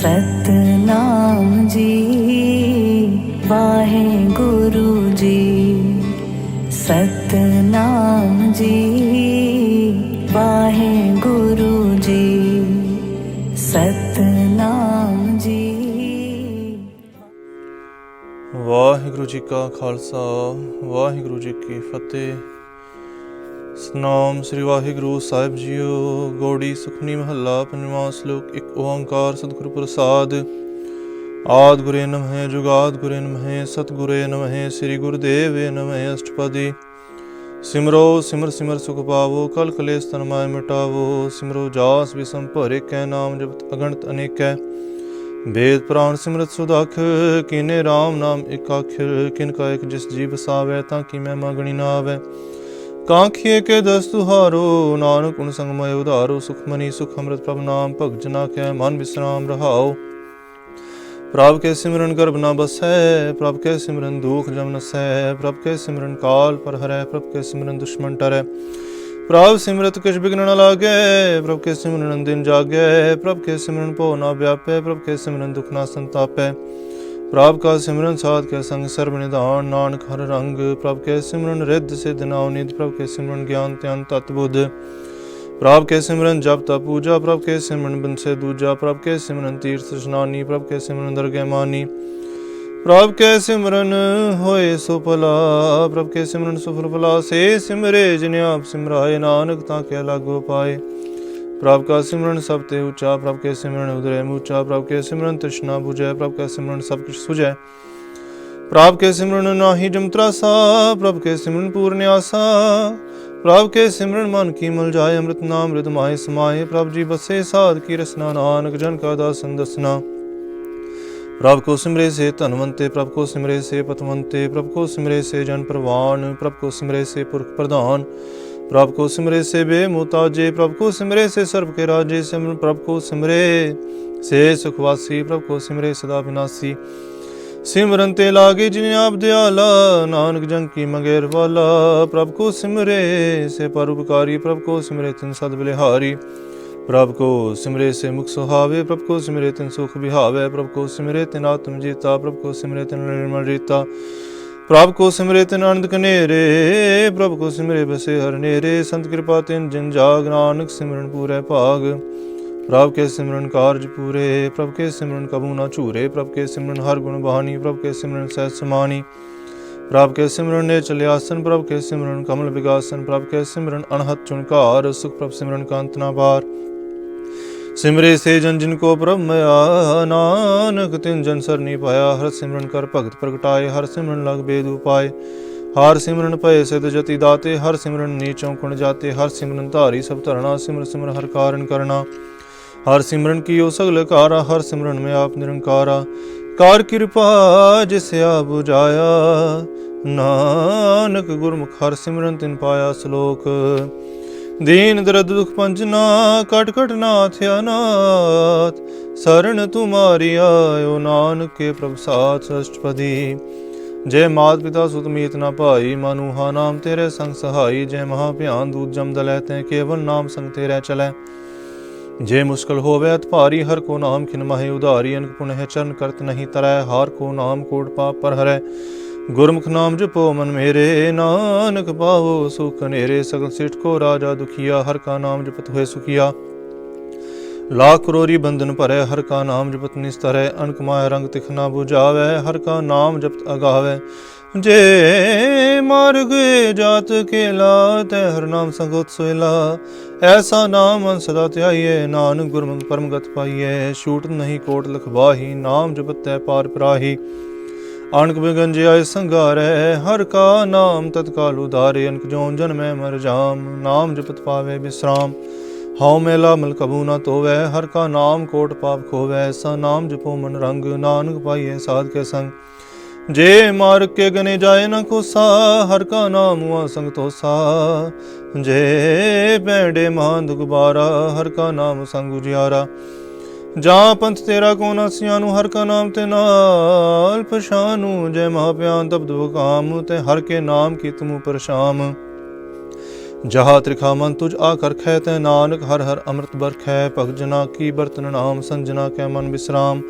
सतनाम जी वाहे गुरु जी। सतनाम जी वाहे गुरु जी। सतनाम जी। ਵਾਹਿਗੁਰੂ ਜੀ ਕਾ ਖਾਲਸਾ ਵਾਹਿਗੁਰੂ ਜੀ ਕੀ ਫਤਿਹ। ਸਤਨਾਮ ਸ੍ਰੀ ਵਾਹਿਗੁਰੂ ਸਾਹਿਬ ਜੀਓ। ਗੌੜੀ ਸੁਖਨੀ ਮਹੱਲਾ ਪੰਜਵਾਂ ਸ਼ਲੋਕ। ਇੱਕ ਓੰਕਾਰ ਸਤਿਗੁਰੂ ਪ੍ਰਸਾਦ। ਆਦਿ ਗੁਰੇ ਨਮਹਿ ਜੁਗਾਦ ਗੁਰੇ ਨਮਹਿ ਸਤਿਗੁਰੇ ਨਮਹਿ ਸ੍ਰੀ ਗੁਰੁਦੇਵੇ ਨਮਹਿ। ਅਸ਼ਟਪਦੀ। ਸਿਮਰੋ ਸਿਮਰ ਸਿਮਰ ਸੁਖ ਪਾਵੋ ਕਲ ਕਲੇਸ਼ ਤਨ ਮਾਹਿ ਮਿਟਾਵੋ। ਸਿਮਰੋ ਜਾਸ ਵਿਸਮ ਭਰੇ ਕੈ ਨਾਮ ਜਪਤ ਅਗਣਤ ਅਨੇਕੈ। वेद प्राण सिमरत सुदाख कीने राम नाम एक आखिर। किनका एक जिस जी बसावै ताकि महिमा गणी ना आवे। कांखिए के दस तुहारो नानक उन संगमय उधारो। सुखमनी सुख अमृत प्रभ नाम भगत जना कै मन विश्राम रहाओ। प्रभ के सिमरन गर्भ न बसै प्रभ के सिमरन दुख जम नसै। प्रभ के सिमरन काल पर हरै प्रभ के सिमरन दुश्मन टरै। प्रभ सिमरत किछ बिघ्न न लागै प्रभ के सिमरन दिन जागै। प्रभ के सिमरन भो न व्यापै प्रभ के सिमरन दुख न संतापै। प्रभ का सिमरन साध के संग सर्व निधान नानक हर रंग। प्रभ के सिमरन रिद्ध सिद्ध नवनिध प्रभ के सिमरन ज्ञान त्यान तत् बुद्ध। प्रभ के सिमरन जप तप पूजा प्रभ के सिमरन बिनसे दूजा। प्रभ के सिमरन तीर्थ स्नानी प्रभ के सिमरन दरगह मानी। प्रभ के सिमरन होए सुफला प्रभ के सिमरन सुफल फला। से सिमरे जिन आप सिमराए नानक ताके लागो पाए। प्रभ का सिमरन सब ते ऊंचा प्रभ के सिमरन उदरे मूचा। प्रभ के सिमरन तृष्णा बुझै प्रभ का सिमरन सब कुछ सुझै। प्रभ के सिमरन नाहि जम त्रासा प्रभ के सिमरन पूर्ण आसा। प्रभ के सिमरन मन की मल जाय अमृत नाम मृद माहे समाये। प्रभ जी बसे साध की रसना नानक जन का दासन दसना। प्रभ को सिमरे से धनवंते प्रभ को सिमरे से पतवंते। प्रभ को सिमरे से जन प्रवान प्रभ को सिमरे से पुरख प्रधान। प्रभ को सिमरे से बेमुताजे प्रभ को सिमरे से सर्व के राजे। सिमरन प्रभ को सिमरे से सुखवासी प्रभ को सिमरे सदा विनाशी। सिमरन ते लागे जिन्हें आप दयाला नानक जंग की मंगेर वाला। प्रभ को सिमरे से परोपकारी प्रभ को सिमरे तिन सद बलिहारी। प्रभ को सिमरे से मुख सुहावे प्रभ को सिमरे तिन सुख बिहावे। प्रभ को सिमरे तिन आत्म जीता प्रभ को सिमरे तिन निर्मल रीता। प्रभ को सिमरे तिन आनंद कनेरे प्रभ को सिमरे बसे हर नेरे। संत कृपा तिन जिन जाग नानक सिमरन पूरे भाग। प्रभ के सिमरन कारज पूरे प्रभ के सिमरन कबू न छूरे। प्रभ के सिमरन हर गुण बहानी प्रभ के सिमरन सहज समानी। प्रभ के सिमरन ने चले आसन प्रभ के सिमरन कमल विगासन। प्रभ के सिमरन अनहत चुनकार सुख प्रभ सिमरन का अंत न पार। सिमरे से जन जिनको प्रभ मया नानक तिन जन सरनी पाया। हर सिमरन कर भगत प्रगटाए हर सिमरन लग बेद उपाय। हर सिमरन भय सिद्ध जति दाते हर सिमरन नीचों कुण जाते। हर सिमरन धारी सब धरना सिमर सिमर हर कारण करना। हर सिमरन की ओ सगल कारा हर सिमरन में आप निरंकारा। कार कृपा जिसे आ बुझाया नानक गुरमुख हर सिमरन तिन पाया। श्लोक। दीन दर्द दुख पंजना कट कट नाथ अनाथ। शरण तुम्हारी आयो नानक के प्रभ साथ। अष्टपदी। जय मात पिता सुत मीत न भाई मनुहा नाम तेरे संग सहाई। जय महाभ्यान दूत जम दलै तै केवल नाम संग तेरे चलै। जे मुश्किल होवे अत भारी हर को नाम खिन माहे उधारी। अनक पुनः चरण करत नहीं तरै हार को नाम कोट पाप पर हरै। गुरमुख नाम जपो मन मेरे नानक पावो सुख नेरे। सगल सिष्ट को राजा दुखिया हर का नाम जपत हुए सुखिया। लाख करोरी बंधन भरै हर का नाम जपत निस्तरै। अनक माया रंग तिख न बुझावै हर का नाम जपत अगावै। जे मार्ग जात केला तै हर नाम संगत सोयला। ऐसा नाम मन सदा ध्याइए नानक गुरमुख परम गत पाइए। छूट नहीं कोट लखवाही नाम जपत तै पार पराही। अनक बिगन आय संगारै हर का नाम तत्काल उधारे। अनक जोन जन्मै मर जाम नाम जपत पावे विश्राम। हाउ मैला मल कबू न तोवै हर का नाम कोट पाप खोवै। ऐसा नाम जपो मन रंग नानक पाइए साध के संग। जे मार्ग के गने जाए न कोसा हर का नाम हुआ संग तोसा। जे पैंडे महान दुख बारा हर का नाम संग उजियारा। जहाँ पंथ तेरा को न सियानू हर का नाम ते नाल पछानू। जय महाप्यान तब दो काम ते हर के नाम की तुम पर शाम। जहा त्रिखा मन तुझ आकर खै तै नानक हर हर अमृत बरखै भगत जना की बरतन नाम संजना कै मन विश्राम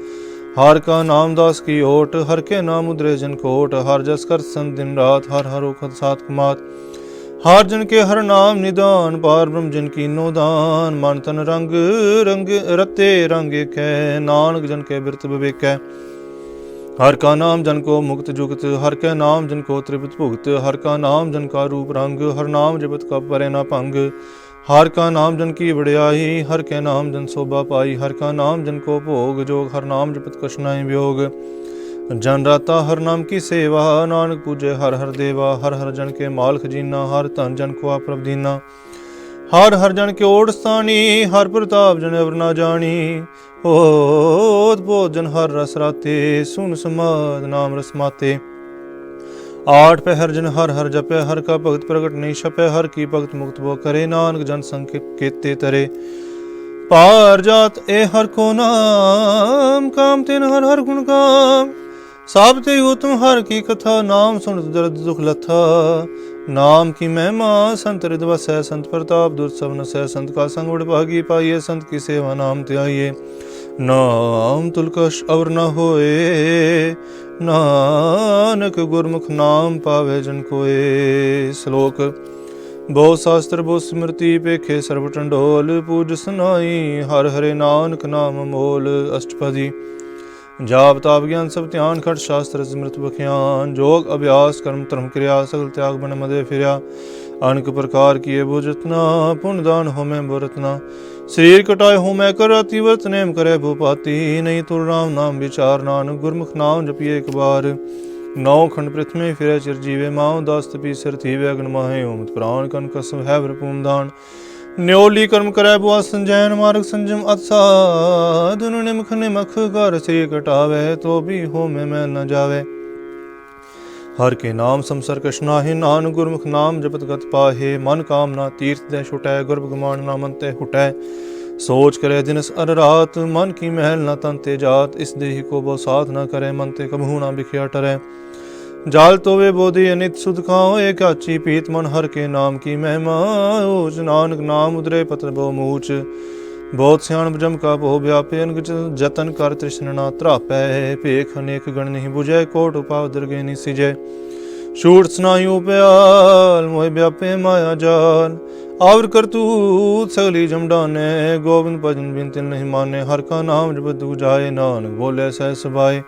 हर का नाम दास की ओट हर के नाम उदरे जन कोट हर जस कर सन दिन रात हर हर ओखद सात कमात हर जन के हर नाम निदान पार ब्रह्म जन की नो दान मन तन रंग रंग रते रंग कै नानक जन के बिरत विवेकै हर का नाम जन को मुक्त जुगत हर के नाम जन को त्रिपत भुगत हर का नाम जन का रूप रंग हर नाम जपत का परे ना भंग हर का नाम जन की बड़ियाई हर के नाम जन शोभा पाई हर का नाम जन को भोग जोग हर नाम जपत कशनाई वियोग जन राता हर नाम की सेवा नानक पूजे हर हर देवा हर हर जन के माल खजीना हर धन जन को आप दीना हर हर जन के ओढ़ स्थानी हर प्रताप जन अवर ना जानी होत भोजन हर रस राते सुन समाद नाम रस माते आठ पहर जन हर हर जपे हर का भगत प्रगट नहीं छपे हर की भगत मुक्त वो करे नानक जन संग केते तरे पार जात ए हर को नाम काम तेन हर हर गुण काम सब ते उत्तम हर की कथा नाम सुनत दर्द दुख लथा नाम की महिमा संत हृदय वसै संत प्रताप दुर्सव नसै संत का संग बड़ भागी पाइये संत की सेवा नाम त्याइये नाम तुलकश अवर न होए नानक गुरमुख नाम पावे जन कोए। श्लोक बहु शास्त्र बहु स्मृति पेखे सर्व टंडोल पूज सुनाई हर हरे नानक नाम मोल। अष्टपदी जाप ताप ज्ञान सब ध्यान खट शास्त्र स्मृत बख्यान जोग अभ्यास कर्म धर्म क्रिया सगल त्याग बन मदे फिरया अनेक प्रकार किए बुझतना पुण्य दान हो मैं बरतना शरीर कटाए हो मैं कर अति वर्त नेम करे भूपाती नहीं तुल राम नाम विचार नानक गुरमुख नाम जपिए एक बार नौ खंड पृथ्वी में फिरे चिरजीवे माओ दास तपी सिर थीवे अग्न माहे ओमत प्राण कन कसम है भरपूम दान न्योली कर्म करे बुआ संजैन मार्ग संजम अत्साध निमख निमख कर श्री कटावे तो भी हो में न जावे हर के नाम समसर कशनाहि नान गुरमुख नाम जपत गत पाहे मन कामना तीर्थ दे छुटै गर्भ गुमान ना मन ते हुटै सोच करे दिनस अर रात मन की महल न तन ते जात इस देहि को बहु साथ न करे मन ते कबहू ना बिखिया टरै जाल तो वे बोधि अनित सुध खाओ एक अच्छी पीत मन हर के नाम की महिमा ऊच नानक नाम उदरे पत्र बहु मूच बहुत सियाण जम का बहु व्यापे अनग जतन कर तृष्ण ना त्रापै पेख अनेक गण नहीं बुझै कोट उपाव दरगे नि सिजै शूट स्नायु प्याल मोह व्यापे माया जाल आवर करतूत सगली जमडाने गोविंद भजन बिन तिल नहीं माने हर का नाम जब दू जाए नानक बोले सह सबाए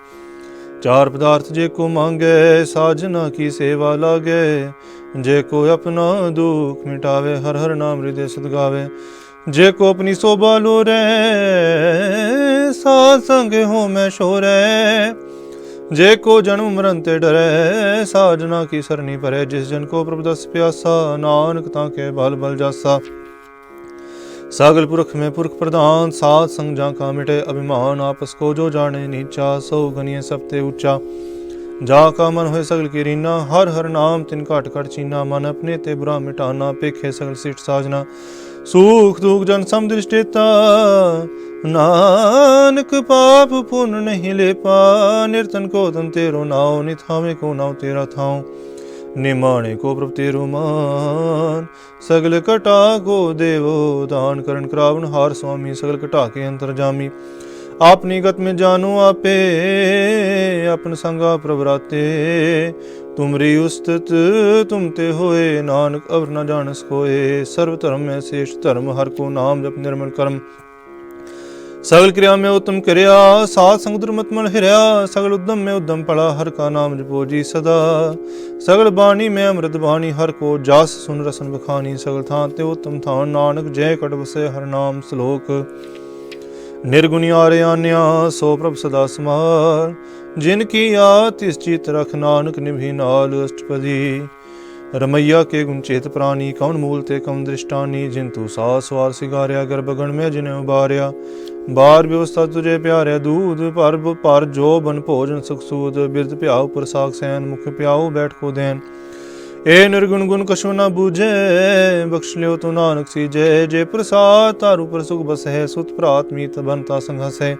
चार पदार्थ जे को मांगे साजना की सेवा लागे जे को अपना दुख मिटावे हर हर नाम हृदय सद गावे जे को अपनी शोभा लो रे साध संग हो मैं शोरे जे को जन्म मरण ते डरे साजना की सरनी परे जिस जन को प्रभु दस प्यासा नानक ताके बल बल जासा सागल पुरख में पुरख प्रधान सात संग जा का मिटे अभिमान आपस को जो जाने नीचा सौ गनिय सबते ऊंचा जा का मन होए सगल की रीना हर हर नाम तिन काट कर चीना मन अपने ते बुरा मिटाना पेखे सगल सिट साजना सुख दुख जन सम दृष्टिता नानक पाप पुण्य नहीं ले पा निर्तन को तन तेरो नाव निथावे को नाव तेरा थाओ निमाणे को प्रभु तेरो मान सगल कटा को देवो दान करण करावन हार स्वामी सगल कटा के अंतर जामी अपनी गत में जानो आपे अपन संगा प्रभराते तुमरी उस्तत तुम ते होए नानक अवर न जानस कोए सर्व धर्म में श्रेष्ठ धर्म हर को नाम जप निर्मल कर्म सगल क्रिया में उत्तम क्रिया सात समुद्र मतमल हिरया सगल उद्यम में उद्यम पड़ा हर का नाम जपो जी सदा सगल बाणी में अमृत बाणी हर को जास सुन रसन बखानी सगल थान ते उत्तम थान नानक जय कट बसे हर नाम श्लोक निर्गुणी आर्यान्या सो प्रभ सदा समार जिनकी आतिस चित रख नानक निभि नाल अष्टपदी रमैया के गुण चेत प्राणी कौन मूल ते कौन दृष्टानी जिंतु सास वार सिगारिया गर्भगण में जिन्हें उबारिया बार व्यवस्था तुझे प्यारे दूध पर जो बन भोजन सुख सूद बिरद प्याऊ पर साग सैन मुख प्याऊ बैठ को देन ए निर्गुण गुण कछु न बूझे बख्श लियो तो नानक सीजे जे प्रसाद तारू पर सुख बस है सुत प्रात मीत बनता संघस है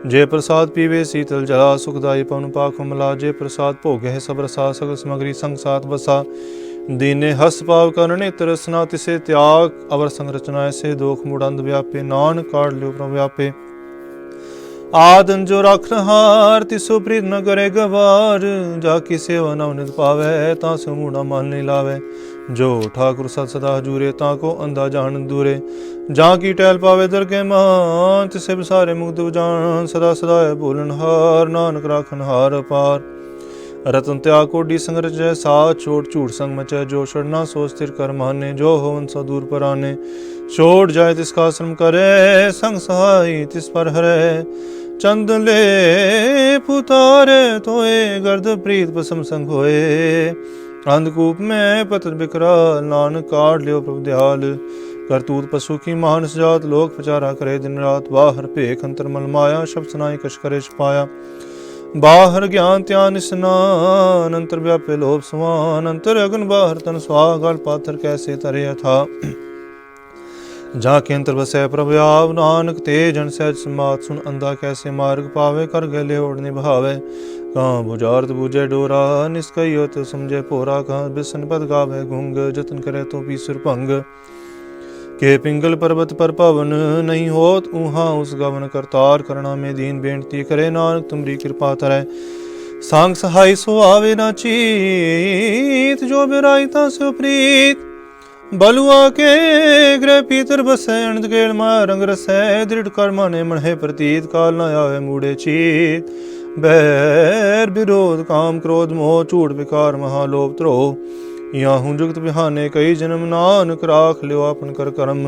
जे प्रसाद पीवे शीतल जला सुखदाई पवन पाख मला जे प्रसाद भोग है सब रसा सगल सामग्री संग साथ बसा दीने हस पाव करने तरसना तिसे त्याग, अवर संरचना ऐसे दोख मुड़ंद व्यापे, नानक काढ़ लियो प्रभु व्यापे। आदन जो रखनहार तिसो प्रीत न करे गवार, जाकी सेवा नवनित पावे तासो मूढ़ा मन नहीं लावे। जो ठाकुर सत सदा हजूरे ताको अंधा जान दूरे, जाकी टहल पावे दर के मान, तिसे बिसारे मुग्ध जान सदा सदा है बोलनहार, नानक राखनहार पार। रतन त्याग कोडी संग रचय साथ, छोट झूठ संग मचय जो छड़ना, सो स्थिर कर माने जो होवन सो दूर पर आने। छोड़ जाए तिसका आश्रम करे, संग सहाय तिस पर हरे। चंद ले पुतारे तोए, गर्द प्रीत पसम संग होए। अंधकूप में पत्र बिकराल, नानक काढ़ लियो प्रभु दयाल। करतूत पशु की मानस जात, लोक प्रचारा करे दिन रात। बाहर भेख अंतर मल माया, शब्द सुनाई कश करे छुपाया। बाहर ज्ञान त्यान स्नान, अंतर व्यापे लोभ समान। अंतर अगन बाहर तन स्वाग, गल पाथर कैसे तरे था। जाके अंतर बसै प्रभु आव, नानक ते जन सहज समात। सुन अंधा कैसे मार्ग पावे, कर गले ओढ़ निभावे। कहाँ बुझारत बूझे डोरा, निष्कइयो तो समझे पोरा। कहाँ बिसन पद गावे गुंग, जतन करे तो पीसुर भंग। के पिंगल पर्वत पर पवन, नहीं होत ऊहा उस गवन। करतार करना में दीन बेनती करे, नानक तुमरी कृपा तरय। सांग सहाय सो आवे ना चीत, जो बिराइता सो प्रीत। बलुआ के गृह पीतर बसै, अनंत केल माया रंग रसै। दृढ़ कर्म ने मणहे प्रतीत, काल न आवे मूढ़े चीत। बैर विरोध काम क्रोध मोह, झूठ विकार महालोभ त्रोह। याहू जुगत बिहाने कई जन्म, नानक राख लियो अपन कर कर्म।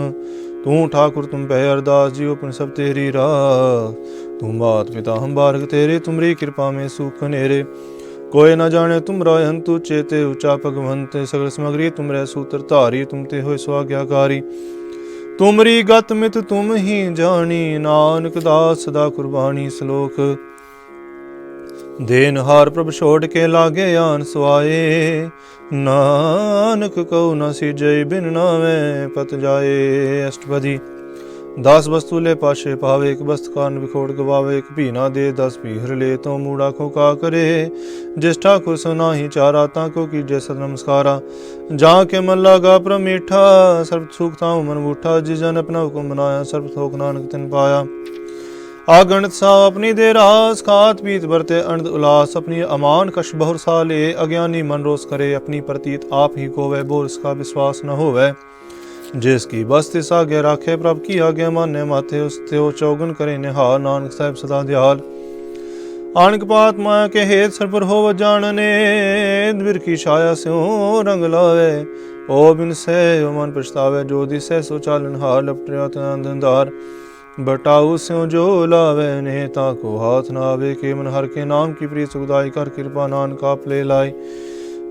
तू ठाकुर तुम पे अरदास, जियो पुन सब तेरी राह। तू मात पिता हम बारक तेरे, तुमरी कृपा में सुख नेरे। कोई न जाने तुम रायंतु, चेते ऊंचा भगवंत। सगल समग्री तुमरे सूत्र धारी, तुम ते होए स्वाज्ञाकारी। तुमरी गत मित तुम ही जानी, नानक दास सदा कुर्बानी। श्लोक देनहार प्रभ छोड़ के लागे आन सुआए। नानक कहु न सीजय, बिन नावे पत जाए। अष्टपदी 10 वस्तु ले पाशे पावे, एक वस्त कान बिखोड़ गवावे। एक भी ना दे 10 पीहर ले, तो मूढ़ा को का करे। जिस ठाकुर सुना ही चारा, ताको कीजे सत नमस्कारा। जहाँ के मन लागा प्रभ मीठा, सर्व सुख ताऊ मन बूठा। जिस जन अपना हुक्म बनाया, सर्व थोक नानक तिन पाया। आगणत साव अपनी दे रास, खात पीत बरते अनंद उल्लास। अपनी अमान कश बहुर साले, अज्ञानी मन रोस करे। अपनी प्रतीत आप ही कोवे, बोल इसका विश्वास न होवे। जिसकी बस्ती सागे राखे, प्रभ की आज्ञा माने माथे। उस त्यो चौगन करे निहार, नानक साहिब सदा दयाल। आणक पात माया के हेत, सर पर होव जानने। द्विर की छाया स्यों रंग लावे, ओ बिन से मन पछतावे। जो दिसे सो चालन हार, लपटे अंधार। बटाऊ स्यों जो लावे, नेता को हाथ न आवे। के मन हर के नाम की प्रीत सुखदाई, कर कृपा नानक आप ले लाई।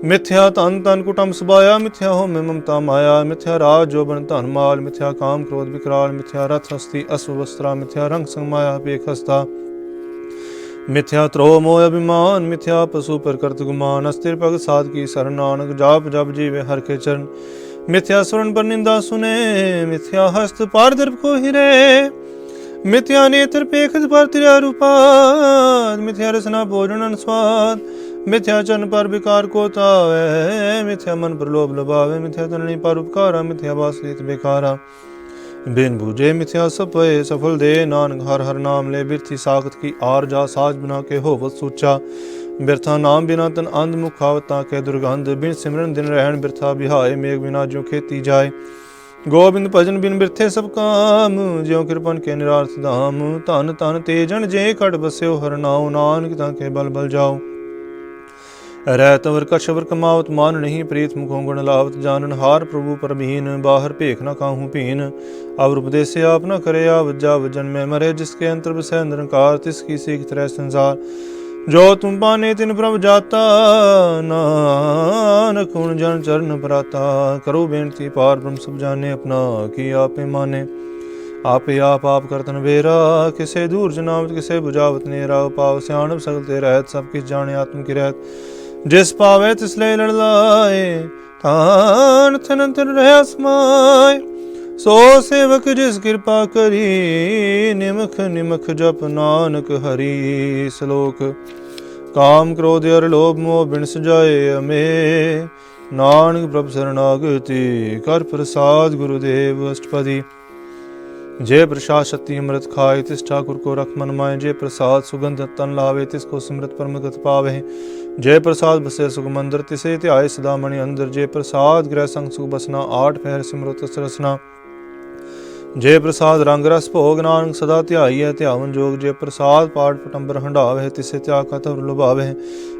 मिथ्या तन तन कुटुंब सबाया, मिथ्या हो में ममता माया। मिथ्या राज जो बन धन माल, मिथ्या काम क्रोध विकराल। मिथ्या रथ हस्ती अश्व वस्त्रा, मिथ्या रंग संग माया पेख हस्ता। मिथ्या त्रोह मोह अभिमान, मिथ्या पशु पर करत गुमान। अस्थिर पग साध की शरण, नानक जाप जप जीवे हर के चरण। मिथ्या स्वर्ण पर निंदा सुने, मिथ्या हस्त पार दर्प को हिरे। मिथ्या नेत्र पेखत पर त्रिया रूपाद, मिथ्या रसना भोजन स्वाद। मिथ्या चरण पर विकार को तावे, मिथ्या मन पर लोभ लुभावे। मिथ्या तननी पर उपकारा, मिथ्या वास लेत बेकारा। बिन बूझे मिथ्या सपय सफल दे, नानक हर हर नाम ले। बिरथी साखत की आर जा, साज बना के होवत सूचा। बिरथा नाम बिना तन अंध, मुखावता के दुर्गंध। बिन सिमरन दिन रहन बिरथा बिहाय, मेघ बिना जो खेती जाय। गोबिंद भजन बिन बिरथे सब काम, ज्यों कृपन के निरार्थ धाम। धन धन तेजन जे खट बस्यो हर नाउ, नानक ताके बल बल जाओ। रहत वर कछवर कमावत मान नहीं, प्रीत मुखों गुण लावत जानन हार। प्रभु परमीन बाहर भेख न काहू पीन, अवर उपदेसे आप न करे आवज्जा। वजन में मरे जिसके अंतर बसै निरंकार, तिसकी सीख तरह संसार। जो तुम पाने तिन प्रभ जाता, नानक उन जन चरण पराता। करो बेनती पार ब्रह्म सब जाने, अपना की आपे माने। आपे आप करतन बेरा, किसे दूर जनावत किसे बुझावत नेरा। पाव स्याणप सगल ते रहत, सब किस जाने आत्म की रहत। जिस पावे तिसले लड़ लाए, तान थन तिर रह समाय। सो सेवक जिस कृपा करी, निमख निमख जप नानक हरि। श्लोक काम क्रोध और लोभ मोह बिन सजाए हमें। ਨਾਨਕ ਪ੍ਰਭ ਸਰਨਾਗਤੀ ਕਰ ਪ੍ਰਸਾਦ ਗੁਰੂਦੇਵ ਅਸ਼ਟਪਦੀ। जय प्रसाद शक्ति अमृत खाए तिस ठाकुर को रख मन माए। जय प्रसाद सुगंध तन लावे तिसको सिमरत परमगत पावे। जय प्रसाद बसे सुख मंदिर तिसे ध्याए सदा मणि अंदर। जय प्रसाद गृह संग सुख बसना आठ पहर सिमरो तिस रसना। जय प्रसाद रंग रस भोग नानक सदा ध्याईऐ ध्यावन जोग। जय प्रसाद पाठ पटंबर हंडावे तिसे त्याग का तवर लुभावे।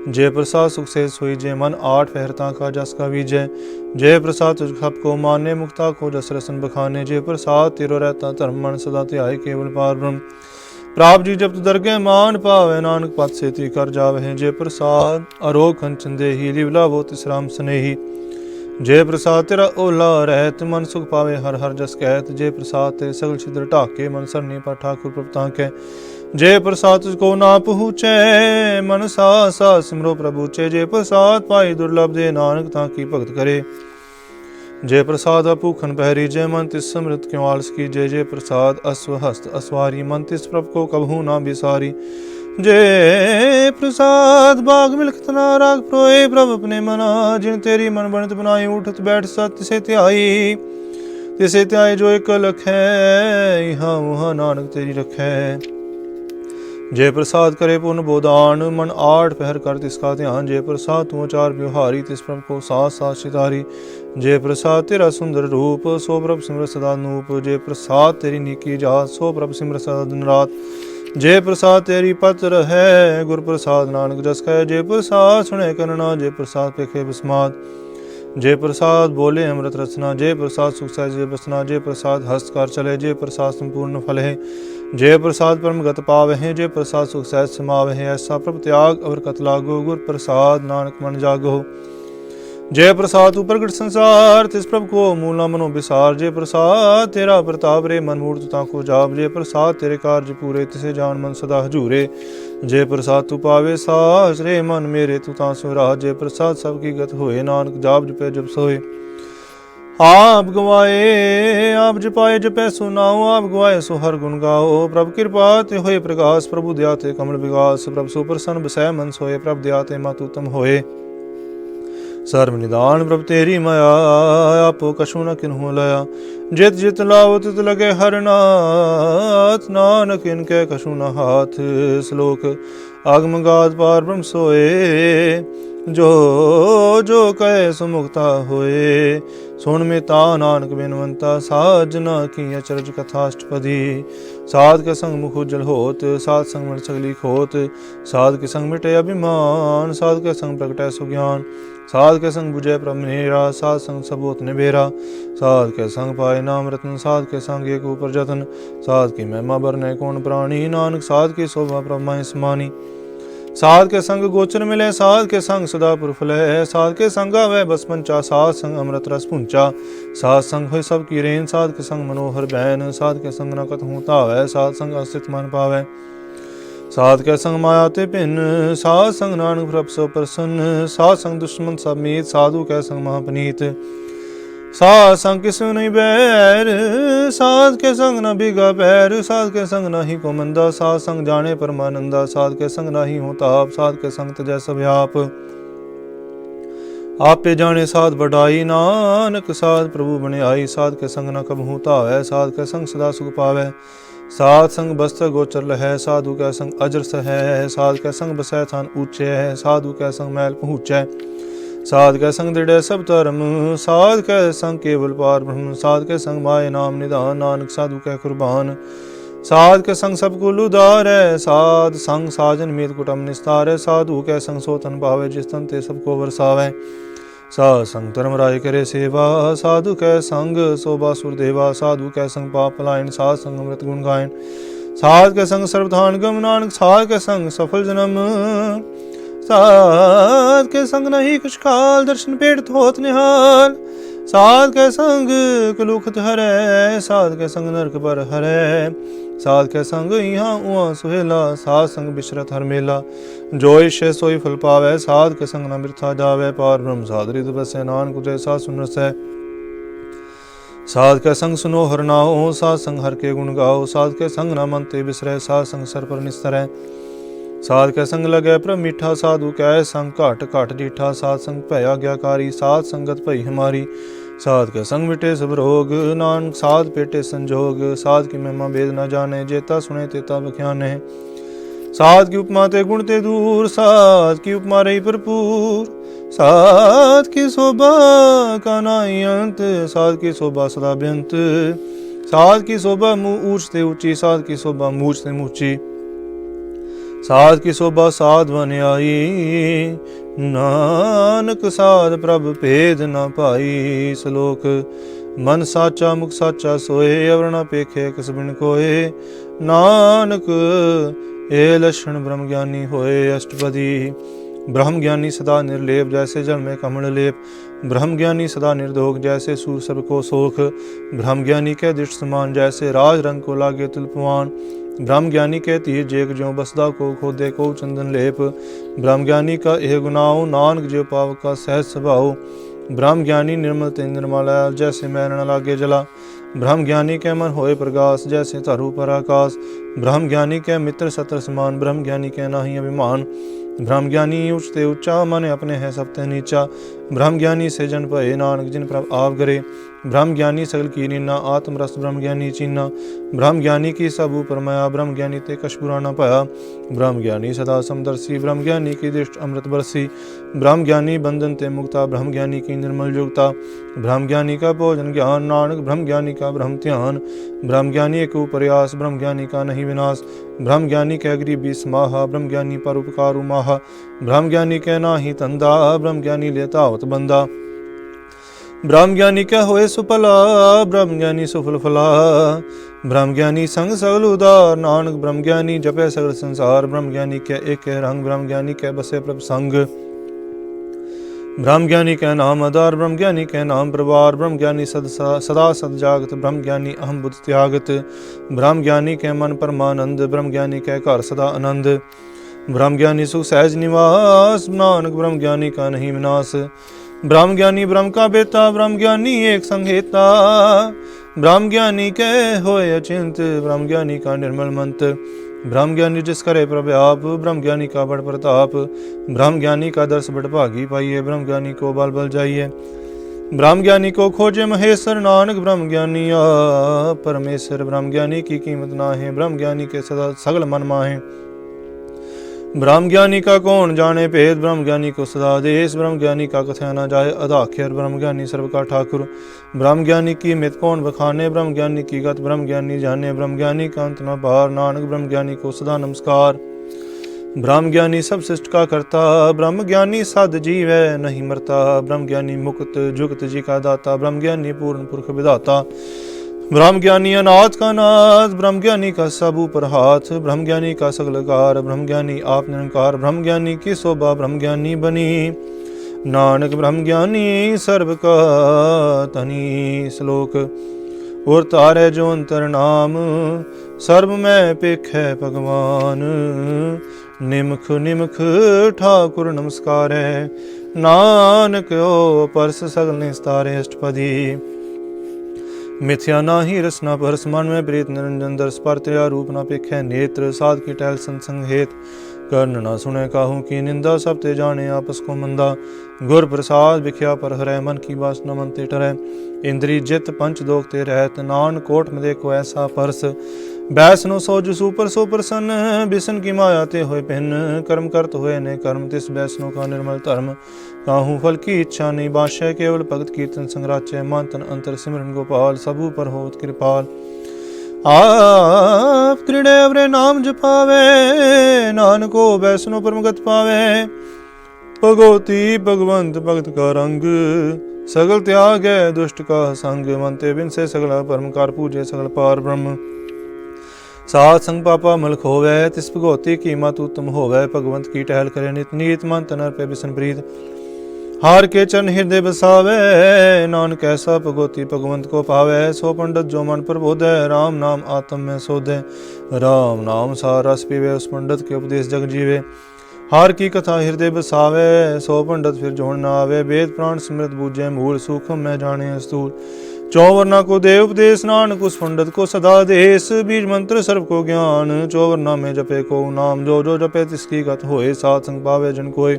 जय प्रसाद सुख से सोई जय मन आठ पहरता का जस का विजय। जय प्रसाद तुझ खप को माने मुक्ता को जस रसन बखाने। जय प्रसाद तेरो रहता धर्म मन सदा ध्याय केवल पार ब्रह्म। प्राप जी जब दरगे मान पावे नानक पद से ती कर जावे। जय प्रसाद अरोग कंचन देही लिवला वो तिस राम स्नेही। जय प्रसाद तेरा ओला रहत मन सुख पावे हर हर जस कहत। जय प्रसाद तेरे सगल छिद्र ढाके मन सरनी पर ठाकुर प्रभ ताके। जय प्रसाद तुझको ना पहुँचे मन सा सा सिमरो प्रभुचे। जय प्रसाद पाई दुर्लभ दे नानक ताकी भगत करे। जय प्रसाद अपूखन पहरी जय मन तिस समृत क्यों आलस की। जय जय प्रसाद अश्वहस्त अस्वारी मन तिस प्रभ को कबहू ना बिसारी। जय प्रसाद बाग मिलखत ना राग प्रोए प्रभ अपने मना। जिन तेरी मन बनत बनाई उठत बैठ सत तिसे ध्याई। तिसे ध्याई जो एक लखै यहाँ वहाँ नानक तेरी रखै। जय प्रसाद करे पुन बोदान मन आठ पहर कर तिसका ध्यान। जय प्रसाद तू चार व्यवहारी तिस प्रभ को साथ साथ सितारी। जय प्रसाद तेरा सुंदर रूप सो प्रभ सिमर सदा नूप। जय प्रसाद तेरी नीकी जात सो प्रभ सिमर सदा दिन रात। जय प्रसाद तेरी पत्र है गुर प्रसाद नानक जस कह। जय प्रसाद सुने करना जय प्रसाद पेखे बिस्माद। जय प्रसाद बोले अमृत रचना। जय प्रसाद सुख सहज जय बसना। जय प्रसाद हस्त कर चले। जय प्रसाद संपूर्ण फल है। जय प्रसाद परम गत पावे हैं। जय प्रसाद सुख सहज समावे हैं। ऐसा प्रभ त्याग अवर कत लागो गुर प्रसाद नानक मन जागो। जय प्रसाद तू प्रगट संसार तिस प्रभ को मूला मनो विसार। जय प्रसाद तेरा प्रताप रे मन मूर्त ताको जाप। जय प्रसाद तेरे कार्य पूरे तिसे जान मन सदा हजूरे। जय प्रसाद तू पावे सास रे मन मेरे तू ता सुराज। जय प्रसाद सबकी गत होए नानक जाप जपे जप सोए। आप गवाए आप जपाए जपे सुनाओ। आप गवाए सो हर गुण गाओ। प्रभ कृपा ते होए प्रकाश प्रभु दया ते कमल विकास। प्रभ सो प्रसन्न बसै मन सोए। प्रभ दया ते मातु तम होए। सर्व निदान प्रभ तेरी माया आपो कछु न किन्हु लया। जित जित लाओ तित लगे हर नाथ नानक इनके कछु न हाथ। श्लोक आगम गाद पार ब्रह्म सोए। जो जो कहे सुमुक्ता होए। सुन में ता नानक बिनवंता साजना की अचरज कथाष्टपदी। साध के संग मुख उज्जल होत साध संग मन सगली खोत। साध के संग मिटे अभिमान साध के संग प्रगटै सुज्ञान। साध के संग बुझे प्रभ मेरा साध संग सबोत निबेरा। साध के संग पाए नाम रतन साध के संग एक ऊपर जतन। साध की महिमा बरने कौन प्राणी नानक साध की शोभा प्रभ माहि समानी। साध के संग गोचर मिले साध के संग सदा पुरफल है। साध के संग आवे बस पंचा साध संग अमृत रस पुंचा। साध संग होय सब की रेन साध के संग मनोहर बैन। साध के संग न कतहु तावै साध संग अस्तित्व मन पावै। साध के संग माया ते पिन साध संग नानक प्रभ सो प्रसन्न। साध संग दुश्मन सब मीत साधु के संग महापनीत। साध संग किसु नहीं बैर साध के संग न बिगा पैर। साध के संग नहीं को मंदा साध संग जाने परमानंदा। साध के संग नहीं हो ताप साध के संग तजै सब व्याप। आपे जाने साध बढ़ाई नानक साध प्रभु बने आई। साध के संग न कबहू तावै साध के संग सदा सुख पावै। साध संग बस्तर गोचर लहै साधु के संग अजर सहै। साध के संग बसै थान ऊंचे है साधु के संग मैल पहुँचै। साध के संग दृढ़ सब धर्म साध के संग केवल पार ब्रह्म। साध के संग माय नाम निधान नानक साधु के कुर्बान। साध के संग सब कुल उदार है साध संग साजन मीत कुटुम निस्तार है। साधु के संग सोतन भावे जिस तन ते सबको बरसावे। साध संग धर्म राय करे सेवा साधु के संग शोभा सुरदेवा। साधु के संग पाप पलायन साध संग अमृत गुण गायन। साध के संग सर्वधान गम नानक साध के संग सफल जन्म। साध के संग नहीं कुछ काल दर्शन पेट होत निहाल। साध के संग कलुखत हरै साध के संग नरक पर हरै। साध के संग यहाँ उहाँ सुहेला साध संग बिशरत हर मेला। जो इच्छे सोई फल पावै साध के संग न बिरथा जावै। पार ब्रह्म साध रित बसै नानक उदय साध सुन रसै। साध के संग सुनो हर नाओ साध संग हर के गुण गाओ। साध के संग न मन ते बिसरै साध संग सर पर निस्तरै। ਸਾਧ ਕੈ ਸੰਗ ਲਗੈ ਪ੍ਰਭ ਮੀਠਾ, ਸਾਧੂ ਕੈ ਸੰਗ ਘਟ ਘਟ ਡੀਠਾ। ਸਾਧ ਸੰਗ ਭੈ ਆਗਿਆਕਾਰੀ, ਸਾਧ ਸੰਗਤ ਭਈ ਹਮਾਰੀ। ਸਾਧ ਕੈ ਸੰਗ ਮਿਟੇ ਸਭ ਰੋਗ, ਨਾਨਕ ਸਾਧ ਪੇਟੇ ਸੰਜੋਗ। ਸਾਧ ਕੀ ਮਹਿਮਾ ਭੇਦ ਨਾ ਜਾਣੇ, ਜੇਤਾ ਸੁਣੇ ਤੇਤਾ ਬਖਿਆਨੇ। ਸਾਧ ਕੀ ਉਪਮਾ ਤੇ ਗੁਣ ਤੇ ਦੂਰ, ਸਾਧ ਕੀ ਉਪਮਾ ਰਹੀ ਭਰਪੂਰ। ਸਾਧ ਕੀ शोभा का नाई अंत, साध की शोभा सदा बेअंत। साध की शोभा मुँह ऊंच ते ऊंची, साध की शोभा मूछ ते मूची। साध की शोभा साध बन आई, नानक साध प्रभ भेद न पाई। श्लोक मन साचा मुख साचा सोए, अवर न पेखे किस बिन कोए। नानक ए लक्षण ब्रह्म ज्ञानी होए। अष्टपदी ब्रह्म ज्ञानी सदा निर्लेप, जैसे जल में कमल लेप। ब्रह्म ज्ञानी सदा निर्दोष, जैसे सूर सब को सोख। ब्रह्म ज्ञानी के दृष्ट समान, जैसे राज रंग को लागे तुलपवान। ब्रह्म ज्ञानी के तीर जेक ज्यों बसदा को खोदे को चंदन लेप। ब्रह्म ज्ञानी का एह गुनाओ, नानक ज्यों पावक का सहज स्वभाव। ब्रह्म ज्ञानी निर्मल ते निर्मल, जैसे मैल न लागे जला। ब्रह्म ज्ञानी के मन होए प्रकाश, जैसे धरु पर आकाश। ब्रह्म ज्ञानी के मित्र शत्रु समान, ब्रह्म ज्ञानी के नाही अभिमान। ब्रह्म ज्ञानी उच्च ते उच्चा, मन अपने है सब ते नीचा। ब्रह्म ज्ञानी से जन भये, नानक जिन प्रभ आप करे। ब्रह्म ज्ञानी सगल की नीना, आत्म रस ब्रह्म ज्ञानी चीना। ब्रह्म ज्ञानी की सब ऊपर माया, ब्रह्म ज्ञानी ते कछ बुरा न पाया। ब्रह्म ज्ञानी सदा समदर्शी, ब्रह्म ज्ञानी की दृष्टि अमृत बरसी। ब्रह्म ज्ञानी बंधन ते मुक्ता, ब्रह्म ज्ञानी की निर्मल योगता। ब्रह्म ज्ञानी का भोजन ज्ञान, नानक ब्रह्म ज्ञानी का ब्रह्म ध्यान। ब्रह्म ज्ञानी एक प्रयास, ब्रह्म ज्ञानी का नहीं विनाश। ब्रह्म ज्ञानी कह गरीबी समाहा, ब्रह्म ज्ञानी पर उपकार माहा। ब्रह्म ज्ञानी कह नाही धंधा, ब्रह्म ज्ञानी लेता होत बंदा। ब्रह्म ज्ञानी कह होए सुफला, ब्रह्म ज्ञानी सुफल फला। ब्रह्म ज्ञानी संग सगल उदार, नानक ब्रह्म ज्ञानी जपे सगल संसार। ब्रह्म ज्ञानी के एक रंग, ब्रह्म ज्ञानी के बसे प्रभ संग। ब्रह्म ज्ञानी के नाम आधार, ब्रह्म ज्ञानी के नाम प्रवार। ब्रह्म ज्ञानी सदा सद जागत, ब्रह्म ज्ञानी अहम बुद्ध त्यागत। ब्रह्म ज्ञानी के मन परमानंद, ब्रह्म ज्ञानी के घर सदा आनंद। ब्रह्म ज्ञानी सुख सहज निवास, नानक ब्रह्म ज्ञानी का नहीं विनाश। ब्रह्म ज्ञानी ब्रह्म का बेटा, ब्रह्म ज्ञानी एक संहेता। ब्रह्म ज्ञानी के होए अचिंत, ब्रह्म ज्ञानी का निर्मल मंत्र। ब्रह्म ज्ञानी जिस करे प्रभ आप, ब्रह्म ज्ञानी का बड़ प्रताप। ब्रह्म ज्ञानी का दर्श बड़ भागी पाइए, ब्रह्म ज्ञानी को बल बल जाइए। ब्रह्म ज्ञानी को खोजे महेश्वर, नानक ब्रह्म ज्ञानी आप परमेश्वर। ब्रह्म ज्ञानी की कीमत ना है, ब्रह्म ज्ञानी के सदा सगल मन माहे। ब्रह्म ज्ञानी का कौन जाने भेद, ब्रह्म ज्ञानी को सदा देश। ब्रह्म ज्ञानी का कथया न जाए अधाख्यर, ब्रह्म ज्ञानी सर्व का ठाकुर। ब्रह्म ज्ञानी की मित कौन बखाने, ब्रह्म ज्ञानी की गत ब्रह्म ज्ञानी जाने। ब्रह्म ज्ञानी का अंत न पार, नानक ब्रह्म ज्ञानी को सदा नमस्कार। ब्रह्म ज्ञानी सब सृष्ट का करता, ब्रह्म ज्ञानी सद जीव है नहीं मरता। ब्रह्म ज्ञानी मुक्त जुगत जी का दाता, ब्रह्म ज्ञानी पूर्ण पुरख विधाता। ब्रह्म ज्ञानी अनाथ का नाथ, ब्रह्म ज्ञानी का सब ऊपर हाथ। ब्रह्म ज्ञानी का सगल कार, ब्रह्म ज्ञानी आप निरंकार। ब्रह्म ज्ञानी की शोभा ब्रह्म ज्ञानी बनी, नानक ब्रह्म ज्ञानी सर्व का तनी। श्लोक और तारे जो अंतर नाम, सर्व में पेख है भगवान। निमख निमख ठाकुर नमस्कार है, नानक ओ परस सगल निस्तारे। अष्टपदी मिथ्या नाही रसना परस, मन में प्रीत निरंजन दर्श। पर तेरा रूप न पेखे नेत्र, साध की टहल संसंग हेत। कर्ण न सुने काहू की निंदा, सब ते जाने आपस को मंदा। गुर प्रसाद बिख्या पर हरै, मन की वासना मन ते टरै। इंद्री जित पंच दोख ते रहत, नान कोट में देखो ऐसा परस। बैसनो सोज सुपर सो प्रसन्न, बिसन की माया ते होए भिन्न। कर्म करत होए ने कर्म, तिस बैसनो का निर्मल धर्म। काहू फल की इच्छा नहीं बाशय, केवल भगत कीर्तन संग्राचय। मन तन अंतर सिमरन गोपाल, सबू पर होत कृपाल। आप त्रिणे अवरे नाम जपावे, नानको बैसनो परमगत पावे। भगवती भगवंत भगत का रंग, सगल त्याग है दुष्ट का संग। मनते बिन से सगला परम कार पूजे, सगल पार ब्रह्म। साध संग पापा मलख होवै, तिस भगवती की मत उत्तम होवै। भगवंत की टहल करे नित नीत, मन तन पे बिसन प्रीत। हार के चरण हृदय बसावे, नानक ऐसा भगवती भगवंत को पावे। सो पंडित जो मन प्रबोधै, राम नाम आत्म में सोधे। राम नाम सार रस पीवे, उस पंडित के उपदेश जग जीवे। हार की कथा हृदय बसावे, सो पंडित फिर जोड़ न आवे। वेद प्राण स्मृत बूझे मूल, सूक्ष्म में जाने स्थूल। चौवर्णा को देव उपदेश, नानक उस पंडित को सदा देश। बीज मंत्र सर्व को ज्ञान, चौवर्णा में जपे को नाम। जो जो जपे तिसकी गत होए, सात संग पावे जन कोय।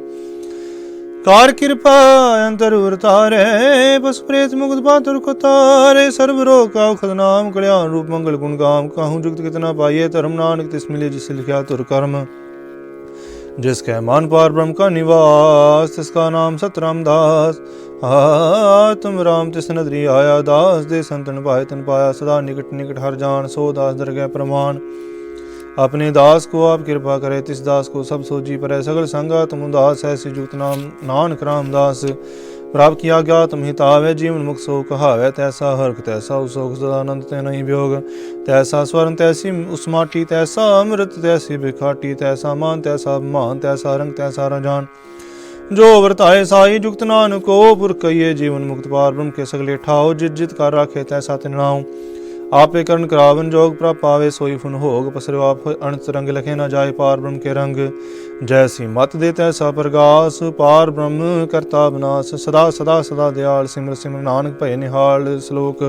कार कृपा अंतर उतारे, बस प्रेत मुक्त पातुर को तारे। सर्व रोग का औषध नाम, कल्याण रूप मंगल गुण गाम। कहूँ जुगत कितना पाइये धर्म, नानक तिस मिले जिस लिखा तुर कर्म। जिसके मान पार ब्रह्म का निवास, तिसका नाम सतराम दास। आत्म राम तिस नदरी आया, दास दे संतन पाए तन पाया। सदा निकट निकट हर जान, सो दास दरगह प्रमाण। अपने दास को आप कृपा करे, तिस दास को सब सोजी परै। सगल संगा तुम उदास, ऐसी जुगत नाम नानक राम दास। प्राप्त किया गया तुम हितावे, जीवन मुख सो कहावे। तैसा हर्क तैसा उसोक, सदानंद ते नहीं वियोग। तैसा स्वर्ण तैसी उस माटी, तैसा अमृत तैसी बिखाटी। तैसा मान तैसा मान, तैसा रंग तैसा रजान। जो वर्ताए साई जुगत नानक को, पुरख कहिए जीवन मुक्त पार ब्रह्म के सगले ठाओ। जित जित कर राखे तैसा तिन नाऊ। आपे करण करावन जोग, प्राप्त पावे सोई फुन होग। पसरो आप अनंत रंग, लखे न जाए पार ब्रह्म के रंग। जैसी मत दे तैसा प्रगास, पार ब्रह्म करता विनाश। सदा सदा सदा दयाल, सिमर सिमर नानक भय निहाल। श्लोक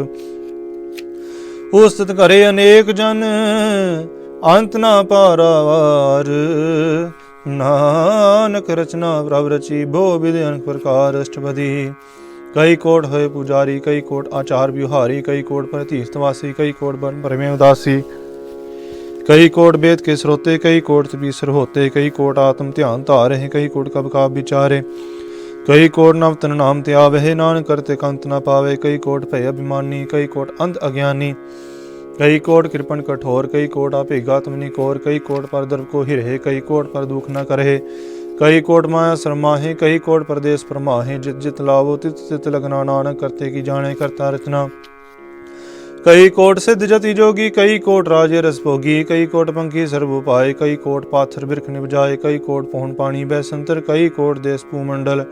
उस्तित करे अनेक जन, अंत ना पारावार। नानक रचना प्रभ रची, भो विधि अनेक प्रकार। अष्टपदी कई कोट है पुजारी, कई कोट आचार व्यवहारी। कई कोट पर तीर्थवासी, कई कोट बन परमे उदासी। कई कोट वेद के स्रोते, कई कोट तपीसर होते। कई कोट आत्म ध्यान धारे, कई कोट कब का विचारे। कई कोट नवतन नाम त्यावे, नानक करते कंत न पावे। कई कोट भय अभिमानी, कई कोट अंध अज्ञानी। कई कोट कृपण कठोर, कई कोट आपेगा तुम निकोर। कई कोट पर द्रव को हिरहे, कई कोट पर दुख न करे। कई कोट माया शर्माहे, कई कोट परदेश परमाहे। जित जित लावो तित तित लगना, नानक करते की जाने करता रचना। कई कोट सिद्ध जति जोगी, कई कोट राजे रस भोगी। कई कोट पंखी सर्व उपाय, कई कोट पाथर बिरख निबजाए। कई कोट पौन पानी बैसंतर, कई कोट देश भूमंडल।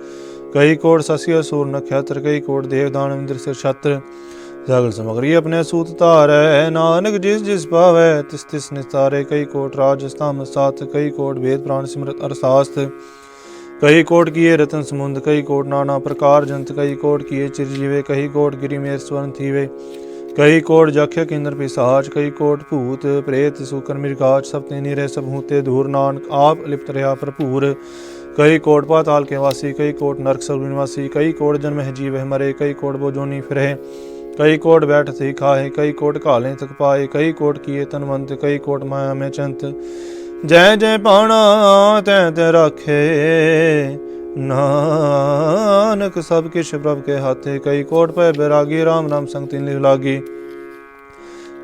कई कोट शशि असुर नक्षत्र, कई कोट देव दानव इंद्र सिर छत्र। सगल समग्री अपने सूत तारै, नानक जिस जिस पावै तिस तिस निस्तारे। कई कोट राजस्थान सात, कई कोट वेद प्राण सिमरत अरशास्त्र। कई कोट किए रतन समुंद, कई कोट नाना प्रकार जंत। कई कोट किए चिरजीवे, कई कोट गिरि में स्वर्ण थीवे। कई कोट जख्य किन्नर पिशाच, कई कोट भूत प्रेत सुकर मृगाच। सब ते निरे सब हूते दूर, नानक आप लिप्त रहा भरपूर। कई कोट पाताल के वासी, कई कोट नरक सब निवासी। कई कोट जन्म है जीव मरे, कई कोट बोजोनी फिरे। कई कोट बैठ थी खाए, कई कोट कालें तक पाए। कई कोट किए तनवंत, कई कोट माया में चंत। जय जय पाना तै तै राखे, नानक सब किश प्रभ के हाथे। कई कोट पे बैरागी, राम नाम संग तिन लिव लागी।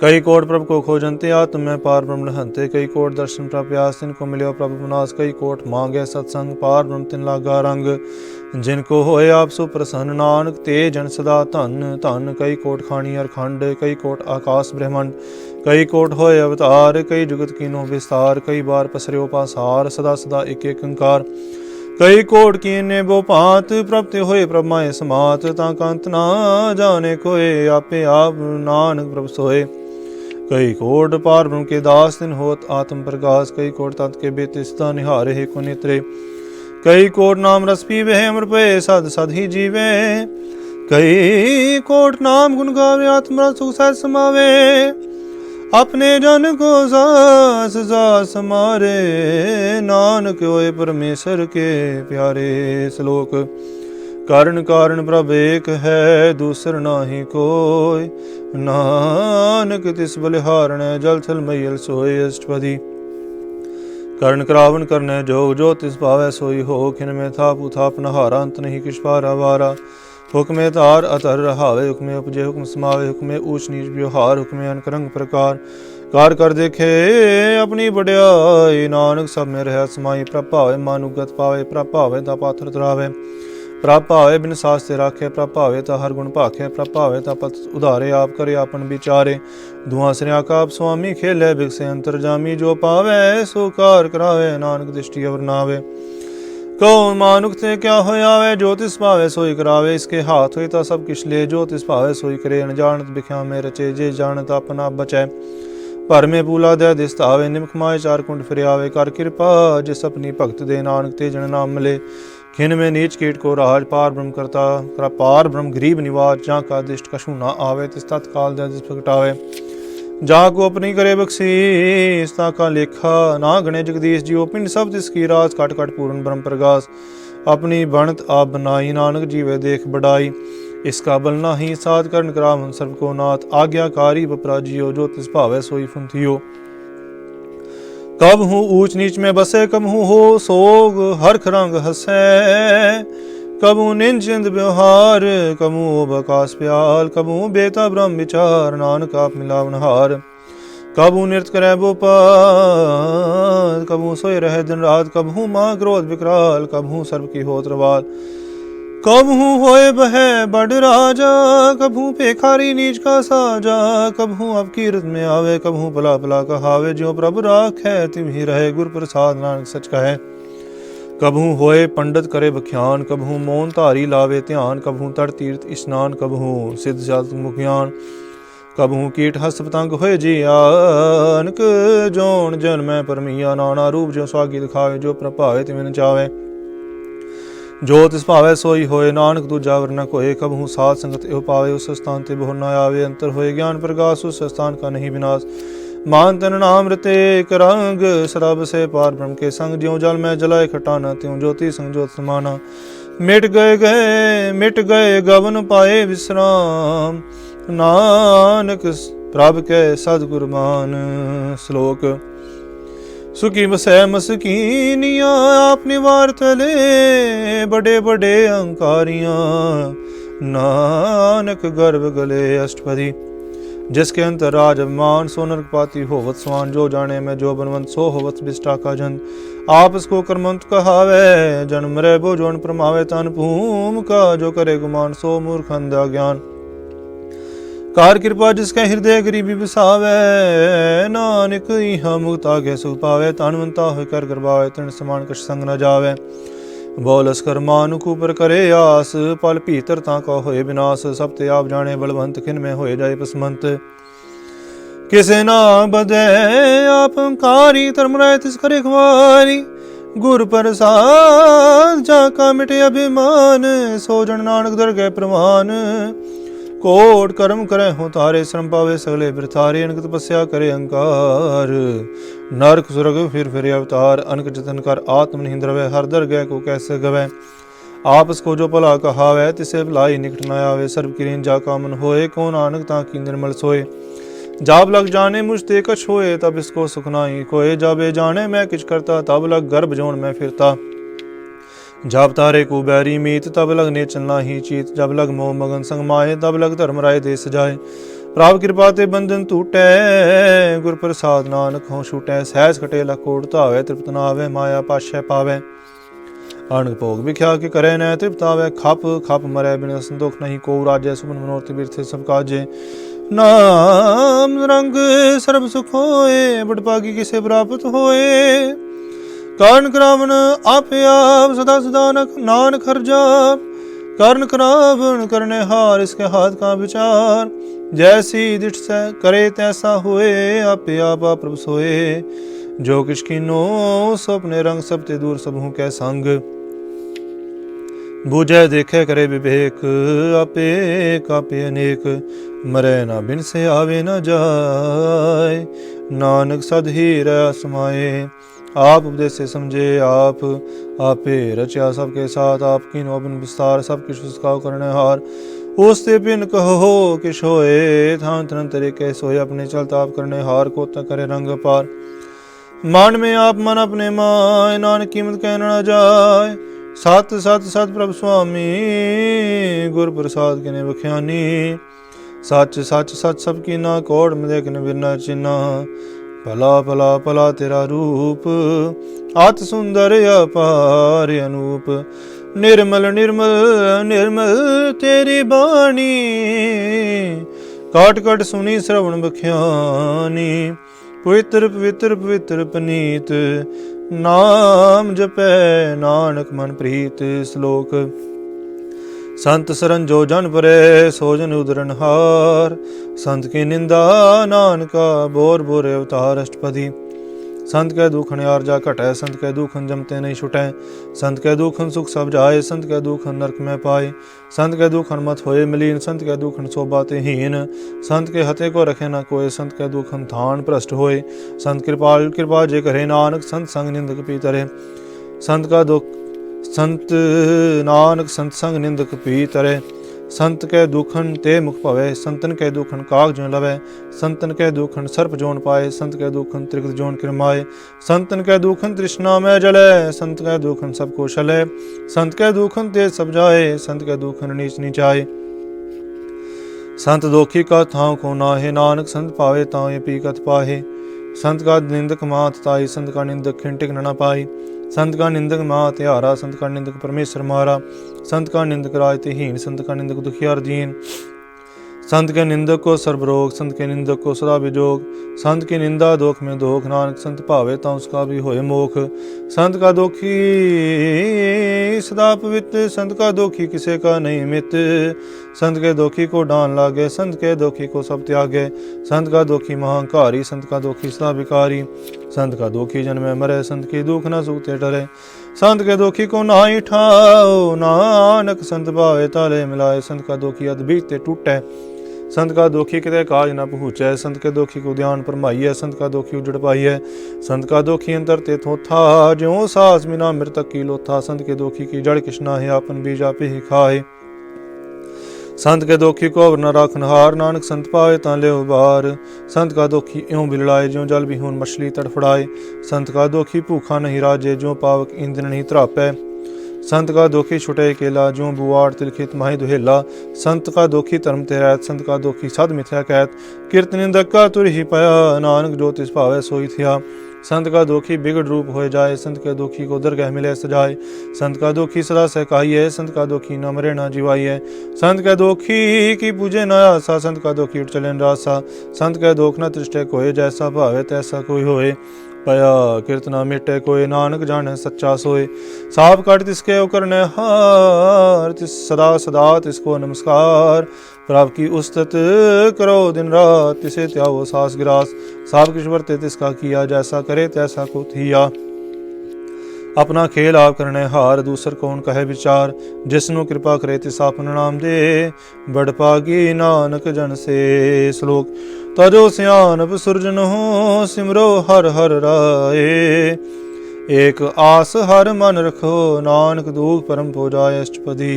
कई कोट प्रभु को खोजनते, आत्म में पार ब्रह्म हंते। कई कोट दर्शन प्रभ प्यास, तिनको मिलो प्रभु विनाश। कई कोट मांगे सत्संग, पार ब्रह्म तिन लागा रंग। जिनको होए आप सुप्रसन्न, नानक ते जन सदा धन धन। कई कोट खानी अरखंड, कई कोट आकाश ब्रह्मंड। कई कोट होए अवतार, कई जुगत कीनो विस्तार। कई बार पसर्यो पासार, सदा सदा एक एक अंकार। कई कोट कीने बो पात, प्रभु होए प्रभ माए समात। ताका अंत ना जाने कोय, आपे आप नानक प्रभु सोए। कई कोट पार ब्रह्म के दास, दिन होत आत्म प्रकाश। कई कोट तत् के बेते सदा निहारे हे को नेत्रे। कई कोट नाम रस पीवे, अमर पे सद सद ही जीवे। कई कोट नाम गुण गावे, आत्मा सुख सहज समावे। अपने जन को सास सास मारे, नानक होए परमेश्वर के प्यारे। श्लोक कारण कारण प्रभ एक है, दूसर नाही कोय। नानक तिस बलिहारण, जल थल मैयल सोय। अष्टपदी कर्ण करावन करने जोग, जो तिस पावै सोई हो। खिन में था पुथा अपनहारा, अंत नहीं किस पारा वारा। हुक्मे तार अतर रहावे, हुक्मे उपजे हुक्म समावे। हुक्मे ऊच नीच व्यवहार, हुक्मे अनक रंग प्रकार। कार कर देखे अपनी बड़ाई, नानक सब में रह समाई। प्रभ भावे मानुगत पावे, प्रभ भावे ता पाथर तरावे। प्रभ भावे बिन सास्ते राखे, प्रभ भावे ता हर गुण भाखे। प्रभ भावे ता पत उधारे, आप करे आपन विचारे। धुआं श्रिया का आप स्वामी, खेले बिगसे अंतरजामी। जो पावे सो कार करावे, नानक दृष्टि अवर नावे। कहो मानुख ते क्या हो आवे, जो तिस पावे सोई करावे। इसके हाथ हुई ता सब किश ले, जो तिस पावे सोई करे। अनजानत बिख्या में रचे, जे जानत अपना बचै। भर में पूला दे दिस्तावे, निमख माए चार कुंड फिर आवे। कर कृपा जिस अपनी भगत दे, नानक ते जन नाम मिले। खिन में नीच कीट को राज पार ब्रह्म करता पार ब्रह्म गरीब निवाज जहाँ का दिष्ट कछु ना आवे तिस तत्काल दिस प्रगटावे जहाँ को अपनी करे बख्शी ता का लेखा ना गणे जगदीश जियो पिंड सब तिसकी राज काट काट पूर्ण ब्रह्म प्रगास अपनी बनत आप बनाई नानक जीवे देख बढ़ाई इसका बल नाही साध करण करावन सर्व को नाथ आज्ञाकारी बपराजियो जो तिस भावे सोई फुंथियो कब हूँ ऊंच नीच में बसे कब हूँ हो सोग हरख रंग हसे कब हूँ निंजिंद व्यवहार कब हूँ बकास प्याल कब हूँ बेता ब्रह्म विचार नानक आप मिलावन हार कब हूँ नृत्य करे भोपाल कब हूँ सोए रहे दिन रात कब हूँ माँ क्रोध विकराल कब हूँ सर्व की होत्रवाल कब हूँ होए बह बड़ राजा कब हूँ पेखारी नीच का साजा कब हूँ अब कीरत में आवे कब हूँ पला पला कहावे ज्यों प्रभु राख है तिम ही रहे गुर प्रसाद नानक सच कहे कब हूँ होए पंडित करे बख्यान कब हूँ मौन धारी लावे ध्यान कब हूँ तट तीर्थ स्नान कब हूँ सिद्ध जात मुखियान कब हूँ कीट हस्त पतंग होए जियानक जोन जन में परमिया नाना रूप जो स्वागी दिखावे जो प्रभावे तिमिन चावे जो तिस भावे सोई होए नानक दूजा वर न कोय कब हूँ साध संगत एव पावे उस स्थान ते बहु न आवे अंतर होए ज्ञान प्रकाश उस स्थान का नहीं विनाश मान तन नाम रते करंग सदा बसे पार ब्रह्म के संग ज्यों जल में जलाए खटाना त्यों ज्योति संग ज्योत समाना मिट गए गवन पाए विश्राम नानक प्रभ के सदगुरमान श्लोक सुखी बसै मसकीनिया आप निवार तले बड़े बड़े अहंकारियां नानक गर्भ गले अष्टपदी जिसके अंतर राज अभिमान सो नरक पाती होवत स्वान जो जाने में जो बनवंत सो होवत बिष्टा का जन आप इसको कर्मंत कहावे जन्म रे बो जोन प्रमावे तन भूम का जो करे गुमान सो मूर्ख अंधा ज्ञान कार कृपा जिसके हृदय गरीबी बसावे नानक इहा मुक्त आगे सुख पावे तनवंता हो कर करवावे तन समान कछ संग न जावे बोलस कर मानुक ऊपर करे आस पल भीतर ता का होए विनाश सब ते आप जाने बलवंत खिन में होए जाए पसमंत किसे ना बदे आप कारी धर्म राय तिस करे खवारी गुर प्रसाद जाका मिटे अभिमान सोजन नानक दर गए प्रमाण कोट कर्म करे हो तारे श्रम पावे सगले बिरथारे अनक तपस्या करे अहंकार नरक सुरग फिर अवतार अनक जतन कर आत्म नहीं द्रवे हर दर गए को कैसे गवे आपस को जो भला कहावे तिसे भलाई निकट न आवे सर्व किरीन जा कामन होए को नानक ताकि निर्मल सोए जाब लग जाने मुझ ते कछ होए तब इसको सुख नाही कोए जाबे जाने मैं किछ करता तब लग गर्भ जोन में फिरता जब तारे को बैरी मीत तब लगने चलना ही चीत जब लग मोह मगन संग माए तब लग धर्म राय दे सजाए प्राप कृपा ते बंधन टूटे गुर प्रसाद नानक हो छूटे सहज खटे लकोट धावे तृप्त न आवे माया पाशे पावे अणग भोग विख्या के करे न तृप्त आवे खप खप मरे बिन संतोख नहीं को राजे सुमन मनोरथ बिरथे सब काजे नाम रंग सर्व सुख होए बड़भागी किसे प्राप्त होए कारण करावन आपे आप सदा सदा नानक हर जाप कर्ण करावन करने हार इसके हाथ का विचार जैसी दिठ से करे तैसा हुए आपे आप प्रभु सोए जो किछ कीनो सपने रंग सब ते दूर सब हूँ कै संग बूझे देखे करे विवेक आपे कापे अनेक मरे ना बिन से आवे न जाए नानक सद ही रह समाए आप उपदेश से समझे आप आपे रचा सबके साथ आपकी नोबन विस्तार सब किछ उसका करने हार उसते बिन कहो किश होए थान तन तरीके सोए अपने चलता आप करने हार को तक करे रंग पार मान में आप मन अपने माय नानक कीमत कहना न जाए सत सत सत प्रभु स्वामी गुर प्रसाद के ने बख्यानी सच सच सच सबकी ना कोड़ में देखने बिना चिन्ना भला भला भला तेरा रूप आत सुंदर अपार अनूप निर्मल निर्मल निर्मल तेरी बाणी काट काट सुनी श्रवण बख्यानी पवित्र पवित्र पवित्र पनीत नाम जपै नानक मन प्रीत श्लोक संत सरन जो जन परे सोजन उदरन हार संत की निंदा नानका बोर बोरे अवतार अष्टपदी संत कै दुखन आरजा घटै, संत कै दुखन जमते नहीं छुटै, संत कै दुखन सुख सब जाए, संत कै दुखन नरक में पाए, संत कै दुखन मत होए मलीन, संत कै दुखन शोभा ते हीन, संत के हते को रखे न कोय, संत कै दुखन थान भ्रष्ट होए, संत कृपाल कृपा जे करे नानक, संत संग निंदक पीतरे, संत का दुख संत नानक संत संग निंदक पीतरे, संत कै दुखन ते मुख भवे, संतन कै दुखन काग जो लवै, संतन कै दुखन सर्प जोन पाए, संत कै दुखन त्रिगत जोन किरमाए, संतन कै दुखन तृष्णा में जले, संत कै दुखन सब को छले, संत कै दुखन ते सब जाए, संत कै दुखन नीच नीचाए, संत दोखी का थाव को नाहे, नानक संत पावे ताव ये पीकत पाहे, संत का निंदक मात ताई, संत का निंदक खिंटिक न पाई, संत का निंदक मात हारा, संत का निंदक परमेश्वर मारा, संत का निंदक राज ते हीन, संत का निंदक दुखियार दीन, संत के निंदक को सर्वरोग, संत के निंदक को सदा विजोग, संत की निंदा दोख में दोख, नानक संत भावे ता उसका भी होए मोख, संत का दोखी सदा पवित्र, संत का दोखी किसे का नहीं मित, संत के दोखी को डान लागे, संत के दोखी को सब त्यागे, संत का दोखी महांकारी, संत का दोखी सदा विकारी, संत का दोखी जन्मे मरे, संत की दुख न सुखते डरे, संत के दोखी को नाई ठाओ, नानक संत भावे ताले मिलाए, संत का दोखी अध बीते टूटे, संत का दोखी किते काज न पहुँचै, संत के दोखी को ध्यान परमाइए, संत का दोखी उजड़ पाइए, संत का दोखी अंतर ते थोथा, ज्यों सास मिना मृतक की लोथा, संत के दोखी की जड़ किसना है, आपन बीज आप ही खाए, संत के दोखी को अवर न राखन हार, नानक संत पावे ता ले उबार, संत का दोखी इਉਂ बिलड़ाए, ज्यों जल बिहून मछली तड़फड़ाए, संत का दोखी भूखा नहीं राजे, ज्यों पावक ईंधन नहीं त्रापै, संत का दोखी छुटे केला, ज्यों बुआड़ तिलखित माही दुहेला, संत का दोखी धर्म ते रहत, संत का दोखी सद मिथ्या कहत, कीर्त निंदक का तुर ही पाया, नानक जो तिस भावे सोई थिया, संत का दोखी बिगड़ रूप हो जाए, संत के दोखी को दरगह मिले सजाए, संत का दोखी सदा सहकाइए, संत का दोखी न मरे न जीवाइए, संत के दोखी की पूजे न आसा, संत का दोखी उठ चले रासा, संत के दोख न तृष्टे कोय, जैसा भावे तैसा कोई होए, पया कीर्तना मिटे कोय, नानक जाने सच्चा सोए, साप काट तिसके करने हार, तिस सदा सदा तिसको नमस्कार, प्रभ की उस्तत करो दिन रात, तिसे त्यागो सास गिरास, साप किस वर्ते तिसका किया, जैसा करे तैसा को थिया, अपना खेल आप करने हार, दूसर कौन कहे विचार, जिसनु कृपा करे तिस आपन नाम दे, बड़ पागी नानक जन से। श्लोक तजो सियानप सुरजन हो, सिमरो हर हर राए, एक आस हर मन रखो, नानक दुख परम पो जाए अष्टपदी।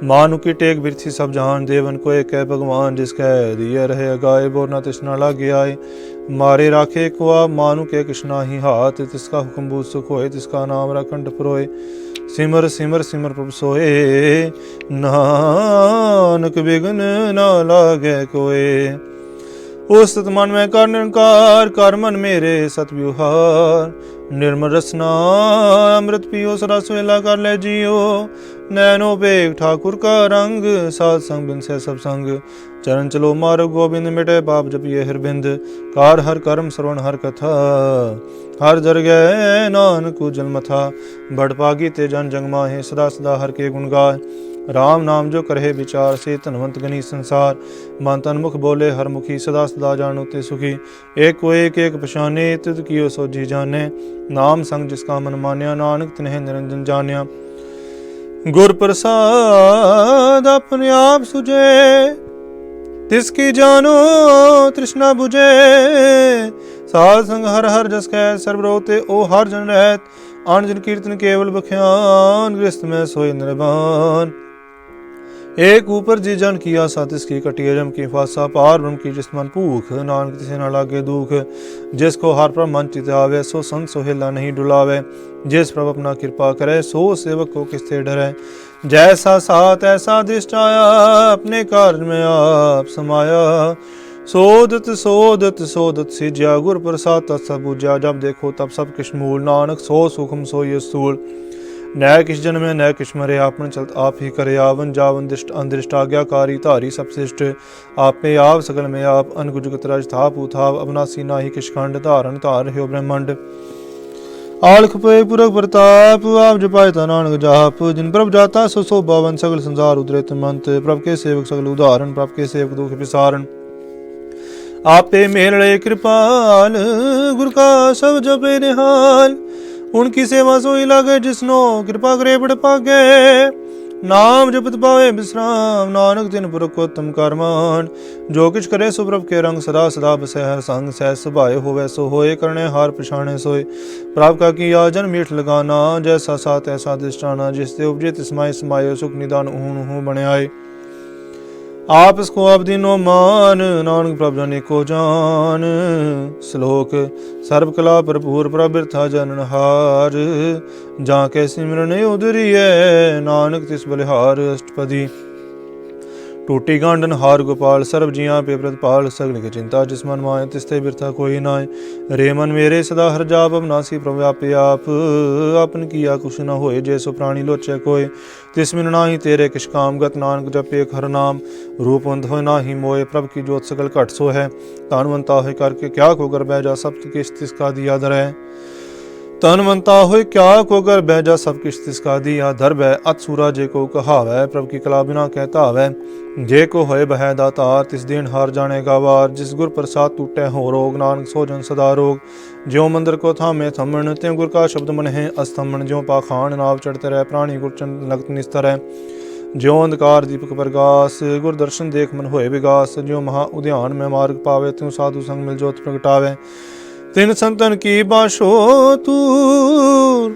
मानु की टेक बिरथी सब जहान, देवन को एक है भगवान, जिसकै दिया रहे गाय, बोरना तिसना लागे आए, मारे राखे कुआ, मानु के कृष्णा ही हाथ, तिसका हुक्म बूझ सुख होए, तिसका नाम रखंड पुरोए, सिमर सिमर सिमर प्रभ सोए, नानक बिघन न लागे कोए। उस सत मन में कर निरंकार, कर मन मेरे सत व्यवहार, निर्मल रसना अमृत पियो, सदा सुहेला कर ले जियो, नैनो बेग ठाकुर का रंग, साध संग बिन से सब संग, चरण चलो मार्ग गोबिंद, मिटे पाप जपिए हरबिंद, कार हर कर्म श्रवण हर कथा, हर जरगै नानक जल मथा, बड़ पागी ते जन जंग माहे, सदा सदा हर के गुण गाए, राम नाम जो करहे विचार, से धनवंत गनी संसार, मन तन मुख बोले हर मुखी, सदा सदा जानो ते सुखी, एक को एक एक पछाने, तित कियो सोझी जाने, नाम संग जिसका मन मान्या, नानक तिन्हें निरंजन जान्या, गुर प्रसाद अपने आप सुझे, तिसकी जानो तृष्णा बुझे, साध संग हर हर जस कह, सर्वरोते ओ हर जन रहत, आन जन कीर्तन केवल बख्यान, गृहस्थ में सोए निर्वाण, एक ऊपर जी जन की आशा, तिसकी कटी अजम की फासा, पार ब्रह्म की जिस मन भूख, नानक तिसे न लागे दुख, जिसको हर पर मन चित आवे, सो संत सोहेला नहीं डुलावे, जिस प्रभु अपना कृपा करे, सो सेवक को किससे डरे, जैसा साथ ऐसा दृष्ट आया, अपने कार्य में आप समाया, सोदत सोदत सोदत सिज्या, गुर प्रसाद तत्सब बुझा, जब देखो तब सब किश मूल, नानक सो सुखम सो ये स्थूल, न किस जन में न किस मरे, आपन चलत आप ही करे, आवन जावन दृष्ट अंदृष्ट आज्ञाकारी, धारी सब श्रेष्ठ, आप में आप सकल में आप, अनगु जुगत राज थाप उथाप, अवनासी नाही किश खंड, धारण धार रह्यो ब्रह्मंड, आलख पे पुरख प्रताप, आप जपाए ता नानक जाप, जिन प्रभ जाता सो शोभावन, सगल संसार उदरित मंत, प्रभ के सेवक सगल उदाहरण, प्रभ के सेवक दुख विसारण, आपे मेलड़े कृपाल, गुर का सब जपे निहाल। उनकी सेवा सोई लागे, जिसनो कृपा करे बड़ पागे। नाम जपत पावे विश्राम, नानक तिन पुरखोत्तम कारमान। जो किछ करे सो प्रभ के रंग, सदा सदा बसै हर संग। सहज सुभाए होवे सो होए, करने हार पछाणे सोए। प्रभ का किया जन मीठ लगाना, जैसा साथ ऐसा दिष्टाना। जिस ते उपजे तिस माय समाये, सुख निदान ऊहु ऊहु बने आए। आप इसको आप दीनो मान, नानक प्रभ जन एको जान। श्लोक सर्व कला भरपूर, प्रभ बिरथा जननहार। जाके सिमरन उदरिय, नानक तिस बलिहार। अष्टपदी। टूटी गांडन हार गोपाल, सर्व जियां पे प्रतिपाल। सगल की चिंता जिस मन माए, तिसते बिरथा कोई नाय। रे मन मेरे सदा हर जाप, अविनाशी प्रभु आपे आप। आपन किया कुछ न होए, जैसो प्राणी लोचे कोय। तिस बिन नाही तेरे किछ काम, गत नानक जपे हर नाम। रूपवंत होए नाही मोए, प्रभ की जोत सकल घट सो है। तानवंता होए करके क्या को कर बैजा, सब किस तिसका दिया धरै। तनवंता होए क्या को कर बैजा, सब किस तिसका दिया धर बै। अत सूरा जे को कहावै, प्रभ की कला बिना कहता हवै। जे को होए बह दातार, तिस देन हार जानेगा वार। जिस गुर प्रसाद टूटे हो रोग, नानक सो जन सदा रोग। ज्यों मंदिर को थामे थमन, त्यों गुर का शब्द मन है अस्तमन। ज्यों पाखान नाव चढ़ते रह, प्राणी गुरचन लगत निस्तर है। ज्यों अंधकार दीपक प्रगास, गुर दर्शन देख मन होए विगास। ज्यों महा उद्यान में मार्ग पावे, त्यों साधु संग मिल जोत प्रगटावे। तिन संतन की बाशो तूर,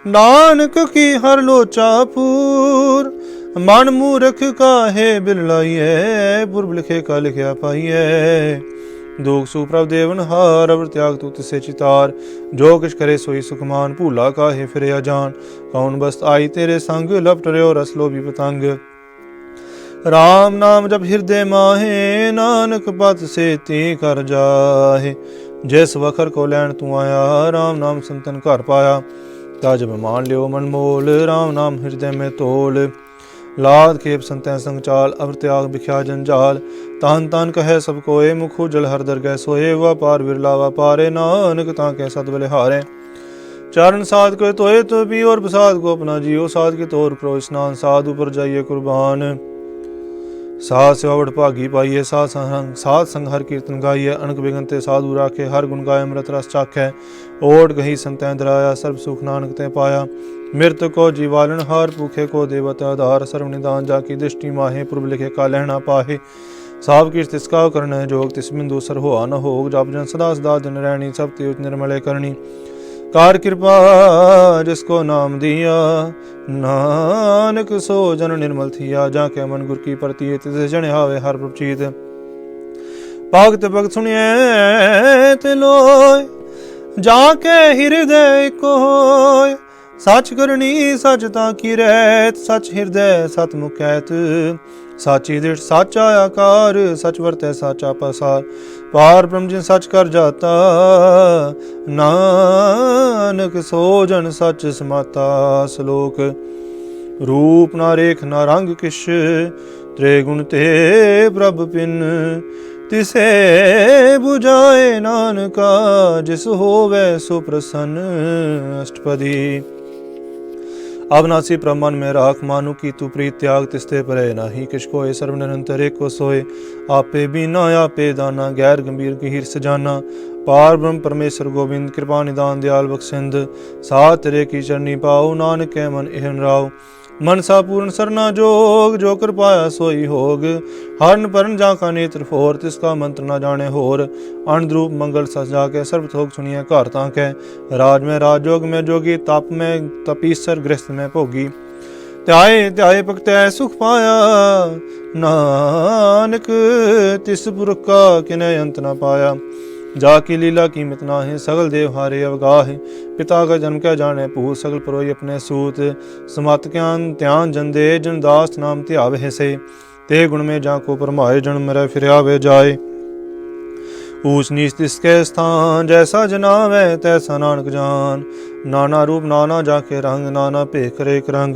नानक की हर लोचा पूर। मन मूरख काहे बिरलाइए, पुरब लिखे का लिखया पाइए। दुख सुप्रभ देवन हार, अवर त्याग तू तिसे चितार। जो किछ करे सोई सुखमान, भूला काहे फिरे अजान। कौन बस्त आई तेरे संग, लपट रहो रस लोभी पतंग। राम नाम जब हृदय माहे, नानक पत से ती कर जाहे। जिस वखर को लैन तू आया, राम नाम संतन घर पाया। ता जब मान लियो मन मोल, राम नाम हृदय में तोल। लाद खेप संतै संग चाल, अवर त्याग बिख्या जंजाल। तान तान कहे सब कोय, मुखु जल हर दर गै सोए। व्यापार बिरला व्यापारे, नानक ताके सद बलिहारे। चारण साध को तोए तो भी, और प्रसाद को अपना जियो। साध के तोर करो स्नान, साध ऊपर जाइए कुर्बान। साध सेवा बड़ भागी पाइए, साध संग हर कीर्तन गाइए। अनक बिगनते साधु राखे, हर गुण गाय अमृत रस चाखै। ओट गही संतै दराया, सर्व सुख नानक ते पाया। मृत को जीवालन हार, भूखे को देवत आधार। सर्व निदान जाकी दृष्टि माहे, पुरब लिखे का लहना पाहे। साब किस तिसका करने जोग, तिस बिंदु सर होआ न होग। जप जन सदा सदा जन रहनी, सब तीर्थ निर्मले करनी। कार कृपा जिसको नाम दिया, नानक सो जन निर्मल थिया। जाके मन गुर की परती, तिसे जन हावे हर प्रचीत। भगत भगत सुनिए ते लोय, जाके हृदय को होय। सच करनी सच ताकी रहत, सच हृदय सत मुकैत। साची दृढ़ साचा आकार, सच वर्तै साचा पसार। पार ब्रह्म जिन सच कर जाता, नानक सो जन सच समाता। श्लोक रूप ना रेख ना रंग किश, त्रिगुण ते प्रभ पिन। तिसे बुझाए नानका, जिस होवे सो प्रसन्न। अष्टपदी। अविनाशी ब्रह्मन में राख, मानु की तू प्रीत त्याग। तिस्ते परे नाही किश कोय, सर्व निरंतर एको सोय। आपे बीना आपे दाना, गैर गंभीर गहीर सजाना। पार ब्रह्म परमेश्वर गोविंद, कृपा निदान दयाल बख्शिंद। साथ तेरे की चरनी पाओ, नानक के मन एहन राव। मनसा पूर्ण सरना जोग, जो कर पाया सोई होग। हरन परन जाका नेत्र फोर, तिसका मंत्र न जाने होर। अनद्रूप मंगल सस जाके, सर्व थोक सुनिए घर ताके। राज में राजयोग में जोगी, तप में तपीसर, गृहस्थ में भोगी। त्याए त्याए भगतै सुख पाया, नानक तिस पुरख का किनै अंत न पाया। जाकी लीला कीमत नाहि, सगल देव हारे अवगाह। पिता का जन्म क्या जाने पूत, सगल परोई अपने सूत। समत ज्ञान ध्यान जन दे, जन दास नाम ध्यावे से। ते गुण में जाको परमाए, जन्म मरै फिर आवे जाए। ऊच नीच तिसके स्थान, जैसा जनावे तैसा नानक जान। नाना रूप नाना जाके रंग, नाना भेख करेक रंग।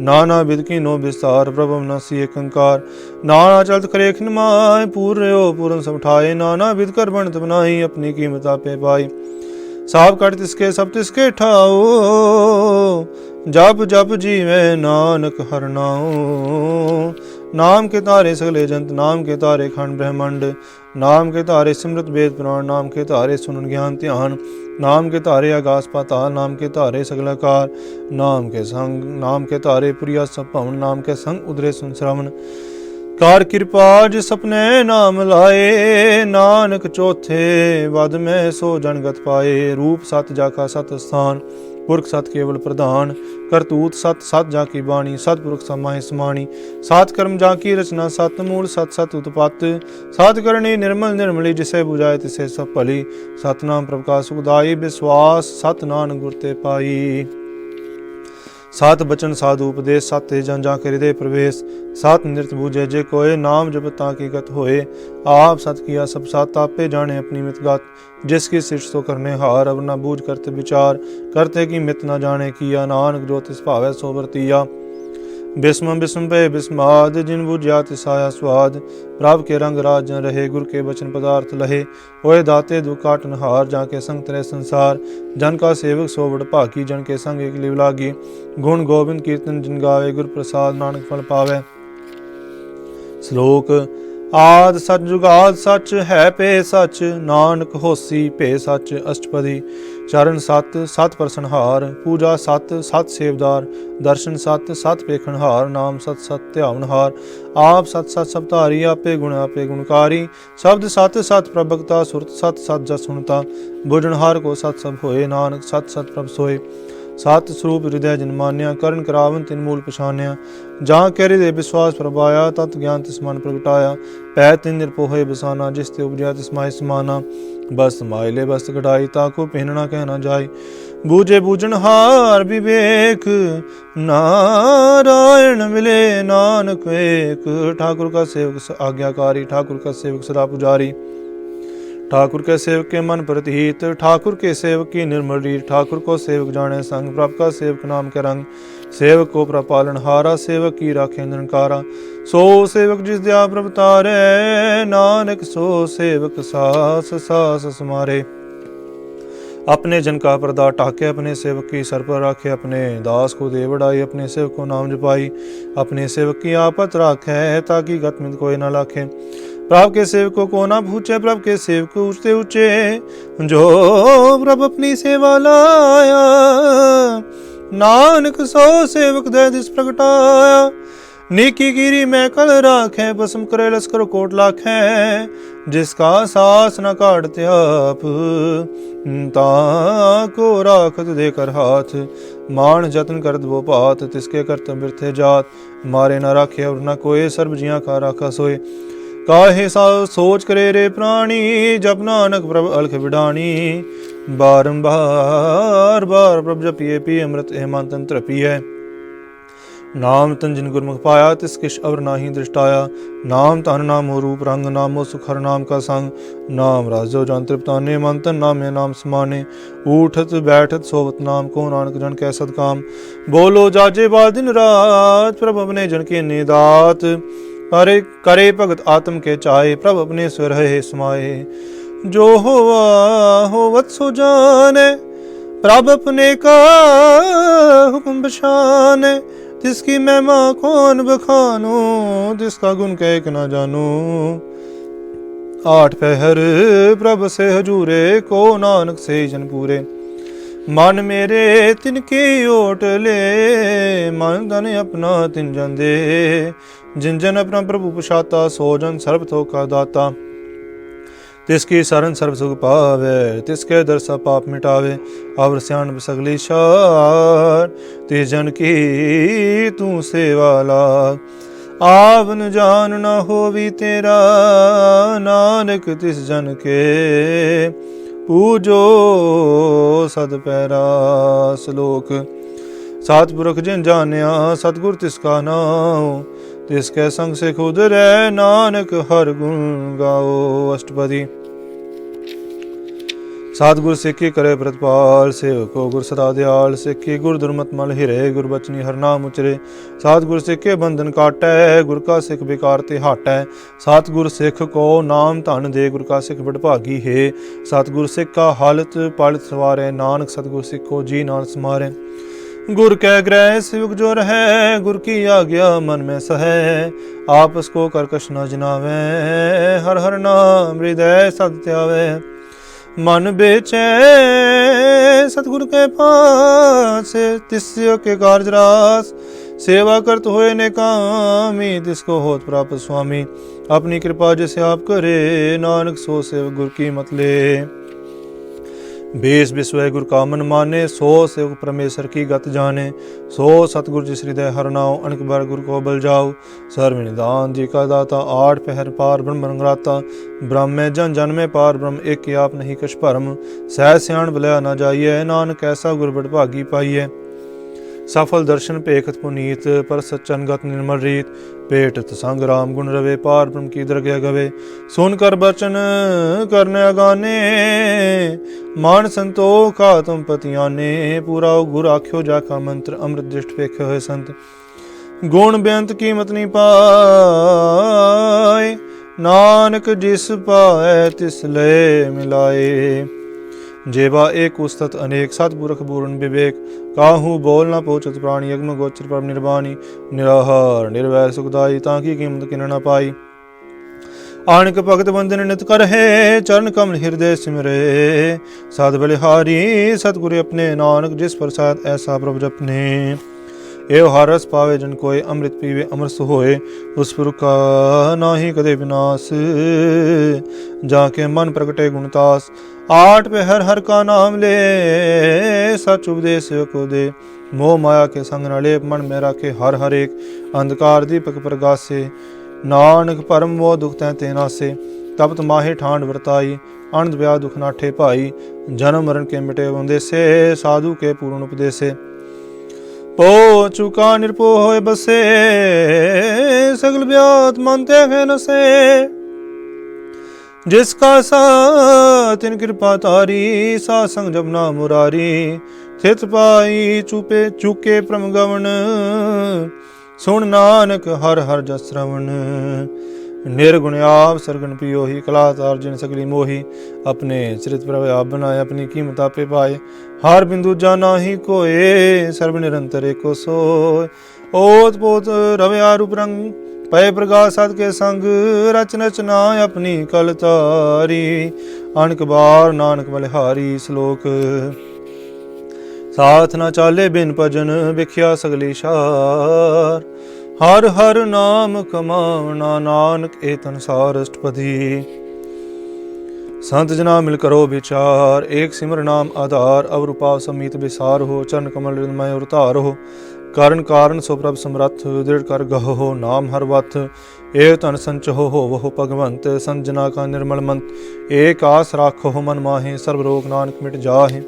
नाना विध कीनो विस्तार, प्रभु अविनाशी एक अंकार। नाना चलत करेख निमाय, पूर्यो पूर्ण सब ठाए। नाना विध कर बनत बनाई, अपनी कीमत आपे पाई। साब कट तिसके सब तिसके ठाओ, जप जप जीवे नानक हर नाओ। नाम के तारे सगले जंत, नाम के तारे खंड ब्रह्मांड, नाम के तारे सिमरत वेद पुराण, नाम के तारे सुनन ज्ञान ध्यान, नाम के तारे आकाश पाताल, नाम के तारे सगलाकार, नाम के संग, नाम के तारे पुरिया सब भवन, नाम के संग उदरे सुन श्रवण। कार कृपा जिस अपने नाम लाए, नानक चौथे वद में सो जनगत पाए। रूप सत जाका सत स्थान, पुरख सत केवल प्रधान, करतूत सत सत जाकी बाणी, सतपुरख समाहि समाणी। सात कर्म जाकी रचना, सत मूल सत सत उत्पत्त, सात करणी निर्मल निर्मली, जिसे बुझाए तिसे सब भली। सतनाम प्रभु सुखदाई, विश्वास सत नानक गुर ते पाई। सात बचन साधु उपदेश, सत जन जा के हृदय प्रवेश, सात नृत बूझे जे कोय, नाम जप ताकि गत होए। आप सत किया सब सात, आपे जाने अपनी मित गात, जिसकी सृष्टि तो करने हार। अब न बूझ करते विचार, करते की मित न जाने किया, नानक जो तिस भावै सो वर्तिया। बिस्म बिस्म पे बिस्माद, जिन बुझिया तिसाया स्वाद। प्रभ के रंग राज जन रहे, गुर के बचन पदार्थ लहे। ओए दाते दुख काटन हार, जाके संग तरे संसार। जन का सेवक सो बड़ भागी, जन के संग एक लिव लागी। गुण गोविंद कीर्तन जिन गावे, गुर प्रसाद नानक फल पावे। श्लोक आद सच जुगाद सच, है पे सच, नानक होसी पे सच। अष्टपदी चरण सत, सत प्रसनहार। पूजा सत, सत सेवदार। दर्शन सत, सत पेखनहार। नाम सत, सत ध्यावनहार। आप सत सत सब धारी, आपे गुणकारी। शब्द सत, सत प्रभगता। सुरत सत, सत जस सुनता। बुझनहार को सत सब होए, नानक सत सत प्रभ सोए। सत स्वरूप हृदय जिन मान्या, करण करावन तिन मूल पछान्या। जहाँ के हृदय विश्वास प्रभाया, तत् ज्ञान तिस मन प्रगटाया। पै तिन निरपोहे बसाना, जिस ते उपजया तिस माहि समाना। बस माइले बस कढ़ाई, ताको पहनना कहना जाय। बूझे बूझन हार विवेक, नारायण मिले नानक एक। ठाकुर का सेवक आज्ञाकारी, ठाकुर का सेवक सदा पुजारी। ठाकुर के सेवक के मन प्रतीत, ठाकुर के सेवक की निर्मल रीत। ठाकुर को सेवक जाने संग, प्रभ का सेवक नाम के रंग। सेवक को प्रभ पालन हारा, सेवक की राखे निरंकारा। सो सेवक जिस दया प्रभ तारे, नानक सो सेवक सास सास समारे। अपने जन का पर्दा ढाके, अपने सेवक की सर पर राखे। अपने दास को दे बढ़ाई, अपने सेवक को नाम जपाई। अपने सेवक की आपत राखे, ताकि गत मित कोई न लाखे। प्रभ के सेवकों को ना पूछे, प्रभ के सेवक ऊंचे ऊंचे। जो प्रभ अपनी सेवा लाया, नानक सो सेवक दे दिस प्रगटाया। नीकी गिरी मैं कल राखे, बसम करे लश्कर कोट लाखे। जिसका सास न काटते आप, ताको राखत देकर हाथ। मान जतन करत वो पात, तिसके करत बिरथे जात। मारे न राखे और न कोई, सर्ब जिया का राखा सोए। काहे सा सोच करे रे प्राणी, जप नानक प्रभ अलख विडाणी। बारंबार बार प्रभ जपिए, पी अमृत हेमान तंत्र पिए। नाम तन जिन गुरमुख पाया, तिस किश अवर नाही दृष्टाया। नाम तन नामो रूप रंग, नामो सुख हर नाम का संग। नाम राजो जान तृप्ताने, मन तन नामे नाम समाने। उठत बैठत सोवत नाम को, नानक जन कै सद काम। बोलो जाजे बा दिन रात, प्रभ अपने जन के निदात। करे भगत आत्म के चाहे, प्रभ अपने स्वर है समाए। जो होवा होवत सो जाने, प्रभ अपने का हुक्म बशाने। तिसकी महिमा कौन बखानू, तिसका गुण कह के ना जानू। आठ पहर प्रभ से हजूरे को, नानक से जन पूरे। मन मेरे तिनके ओट ले, मन धन अपना तिन जन दे। जिन जन अपना प्रभु पुछाता, सो जन सर्व तो का दाता। तिसकी शरण सर्व सुख पावे, तिसके दर सब पाप मिटावे। अवर स्यान सगली शार, तिस जन की तू सेवा लाग। आवन जान न होवी तेरा, नानक तिस जन के पूजो सद पैरा। श्लोक सतपुरख जिन जानिया, सतगुर तिसका नाम। तिसके संग से खुद रह, नानक हर गुण गाओ। अष्टपदी सतगुर सिक्खी करे प्रतिपाल, सेवको गुर सदा दयाल। सिक्खी गुर दुर्मत मल हिरे, गुर बचनी हर नाम उचरे। सतगुर सिक्खे बंधन काटै, गुर का सिख बेकार ते हाटै। सतगुर सिख को नाम धन दे, गुर का सिख बड़भागी है। सतगुर सिख का हालत पालित सवारे, नानक सतगुर सिख को जी नाल समारे। गुर कै ग्रह सेवक जो रहे, गुर की आज्ञा मन में सहे, आपस को करकश न जनावे, हर हर नाम हृदय सद त्यावे। मन बेचे सतगुरु के पास, तिस्यो के कार्य रास, सेवा करत होए ने कामी, तिसको होत प्राप्त स्वामी। अपनी कृपा जैसे आप करे, नानक सो सेवक गुर की मत ले। बेस बिस्वय गुर का मन माने, सो सेवक परमेश्वर की गत जाने। सो सतगुर जिस हृदय हर नाव, अनक बार गुर को बल जाओ। सर्व निदान जी का दाता, आठ पहर पार ब्रह्म रंगराता। ब्रह्म में जन जन में पार ब्रह्म, एक की आप नहीं कछ भरम। सह सियाण भलया न जाइए, नानक ऐसा गुर बड़ भागी पाइए। सफल दर्शन पेखत पुनीत, पर सच्चन गत निर्मल रीत। पेटत संग राम गुण रवे, पार ब्रह्म की दरगह गवे। सुन कर बचन करने अगाने, मान संतोखा तुम पतियाने। पूरा गुर आख्यो जाका मंत्र, अमृत दृष्ट पेखे हुए संत। गुण बेअंत कीमत नहीं पाए, नानक जिस पाए तिस ले मिलाए। जेवा एक उस्तत अनेक, सतपुरख पूर्ण विवेक। काहू बोल न पोचत प्राणी, अग्म गोचर परम निर्वाणी। निराहार निर्वैर सुखदाई, ताकि कीमत किन न पाई। आणक भगत बंदन नित करहे, चरण कमल हृदय सिमरे। साध बलिहारी सतगुरु अपने, नानक जिस प्रसाद ऐसा प्रभु जपने। एव हरस पावे जन कोय, अमृत पीवे अमर होए। उस पुरख का नाही कदे विनाश, जाके मन प्रगटे गुणतास। आठ पहर हर का नाम ले, सच उपदेश को दे। मोह माया के संग न लेप, मन में राखे हर हर एक। अंधकार दीपक प्रगासे, नानक परम मोह दुख तै ते नासे। तपत माहे ठांड वर्ताई, अनंद ब्याह दुख नाठे भाई। जन्म मरण के मिटे बंदेसे, साधु के पूर्ण उपदेसे। पो चुका निरपो होए बसे, सगल ब्यात मन त्यागे नसे। जिसका सातिन कृपा तारी, सा संग जपना मुरारी। थित पाई चुपे चुके प्रम गवन, सुन नानक हर हर जस श्रवण। निर्गुण आप सरगन पियोही, कला तार जिन सगली मोही। अपने चरित प्रभ आप बनाए, अपनी कीमत आपे पाए। हर बिंदु जाना ही कोय, सर्व निरंतर एको सोय। ओत पोत रवे आरूप रंग, पय प्रकाश सत के संग। रच रचना अपनी कल तारी, अनक बार नानक बलिहारी। श्लोक साथ न चाले बिन भजन, विख्या सगली शार। हर हर नाम कमावना, नानक ए तनसार अष्टपदी। संत जना मिल करो विचार, एक सिमर नाम आधार। अवर उपाव समीत विसार हो, चरण कमल हृदय उतार हो। कारण कारण सो प्रभ समरथ, दृढ़ कर गहो नाम हर वथ। एव तन संचहो हो वह भगवंत, संजना का निर्मल मंत। एक आस राखो मन माहे, सर्व रोग नानक मिट जाहे।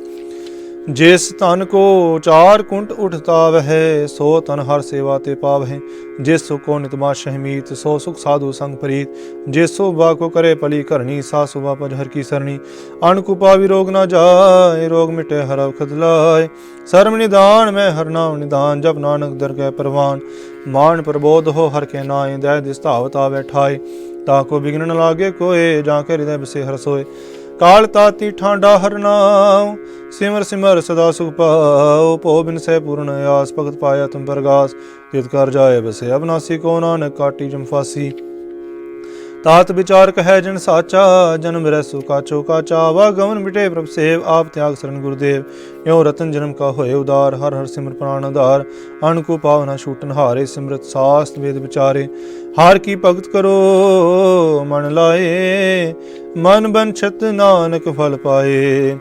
जिस तन को चार कुंट उठता वह, सो तन हर सेवा ते पावहे। जिस सुख को नित माशह मीत, सो सुख साधु संग प्रीत। जिस सुबह को करे पली करनी, सा सुबह पज हर की सरणी। अनकुपा विरोग न जाय, रोग मिटे हर अवखद लाय। सर्व निदान में हर नाम निदान, जब नानक दरगह परवान। मान प्रबोध हो हर के नाय, दय दिस्तावत आवे ठाय। ताको बिघ्न न लागे कोय, जाके हृदय बसे हर सोय। काल ताती ठांडा हर नाम, सिमर सिमर सदा सुख पाओ। पो बिन से पूर्ण आस, भगत पाया तुम परगास। तित कर जाए बसे अविनाशी, को नानक काटी जम फांसी। तात विचार कहे जन साचा, जन्म रसु काचो काचा। वा गवन मिटे प्रभ सेव, आप त्याग शरण गुरुदेव। यो रतन जन्म का होए उदार, हर हर सिमर प्राण आधार। अणकु पावना छूटन हारे, सिमरत शास्त्र वेद विचारे। हार की भगत करो मन लाए, मन बंछत नानक फल पाए।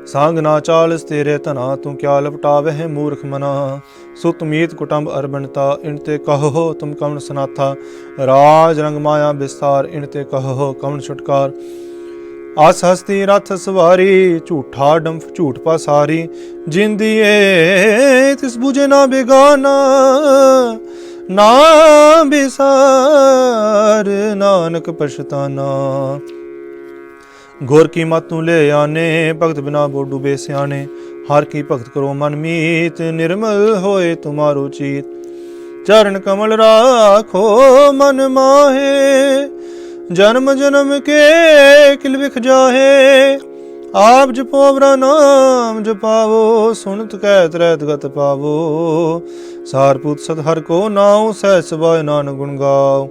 सांग ना चालस तेरे तना, तू क्या लपटावह मूर्ख मना। सुत मीत कुटुंब अरबनता, इनते कहो तुम कवन सनाथा। राज रंग माया विस्तार, इनते कहो कवन छुटकार। आस हस्ती रथ सवारी, झूठा डंफ झूठ पासारी। जिंदिए तिस बुझे ना बेगाना, ना बिसार नानक पछताना। घोर की मत तू ले आने, भगत बिना बो डूबे सियाने। हर की भगत करो मन मीत, निर्मल होए तुम्हारो चीत। चरण कमल राखो मन माहे, जन्म जन्म के किल बिख जाहे। ਆਪ ਜਪੋ ਬਰਾ ਨਾਮ ਜਪਾਵੋ, ਸੁਣਤ ਕਹਿਤ ਰਹਿਤ ਗਤ ਪਾਵੋ। ਸਾਰਪੁੱਤ ਸਤ ਹਰ ਕੋ ਨਾਉ, ਸਹਿ ਸਬਾਇ ਨਾਨਕ ਗੁਣ ਗਾਓ।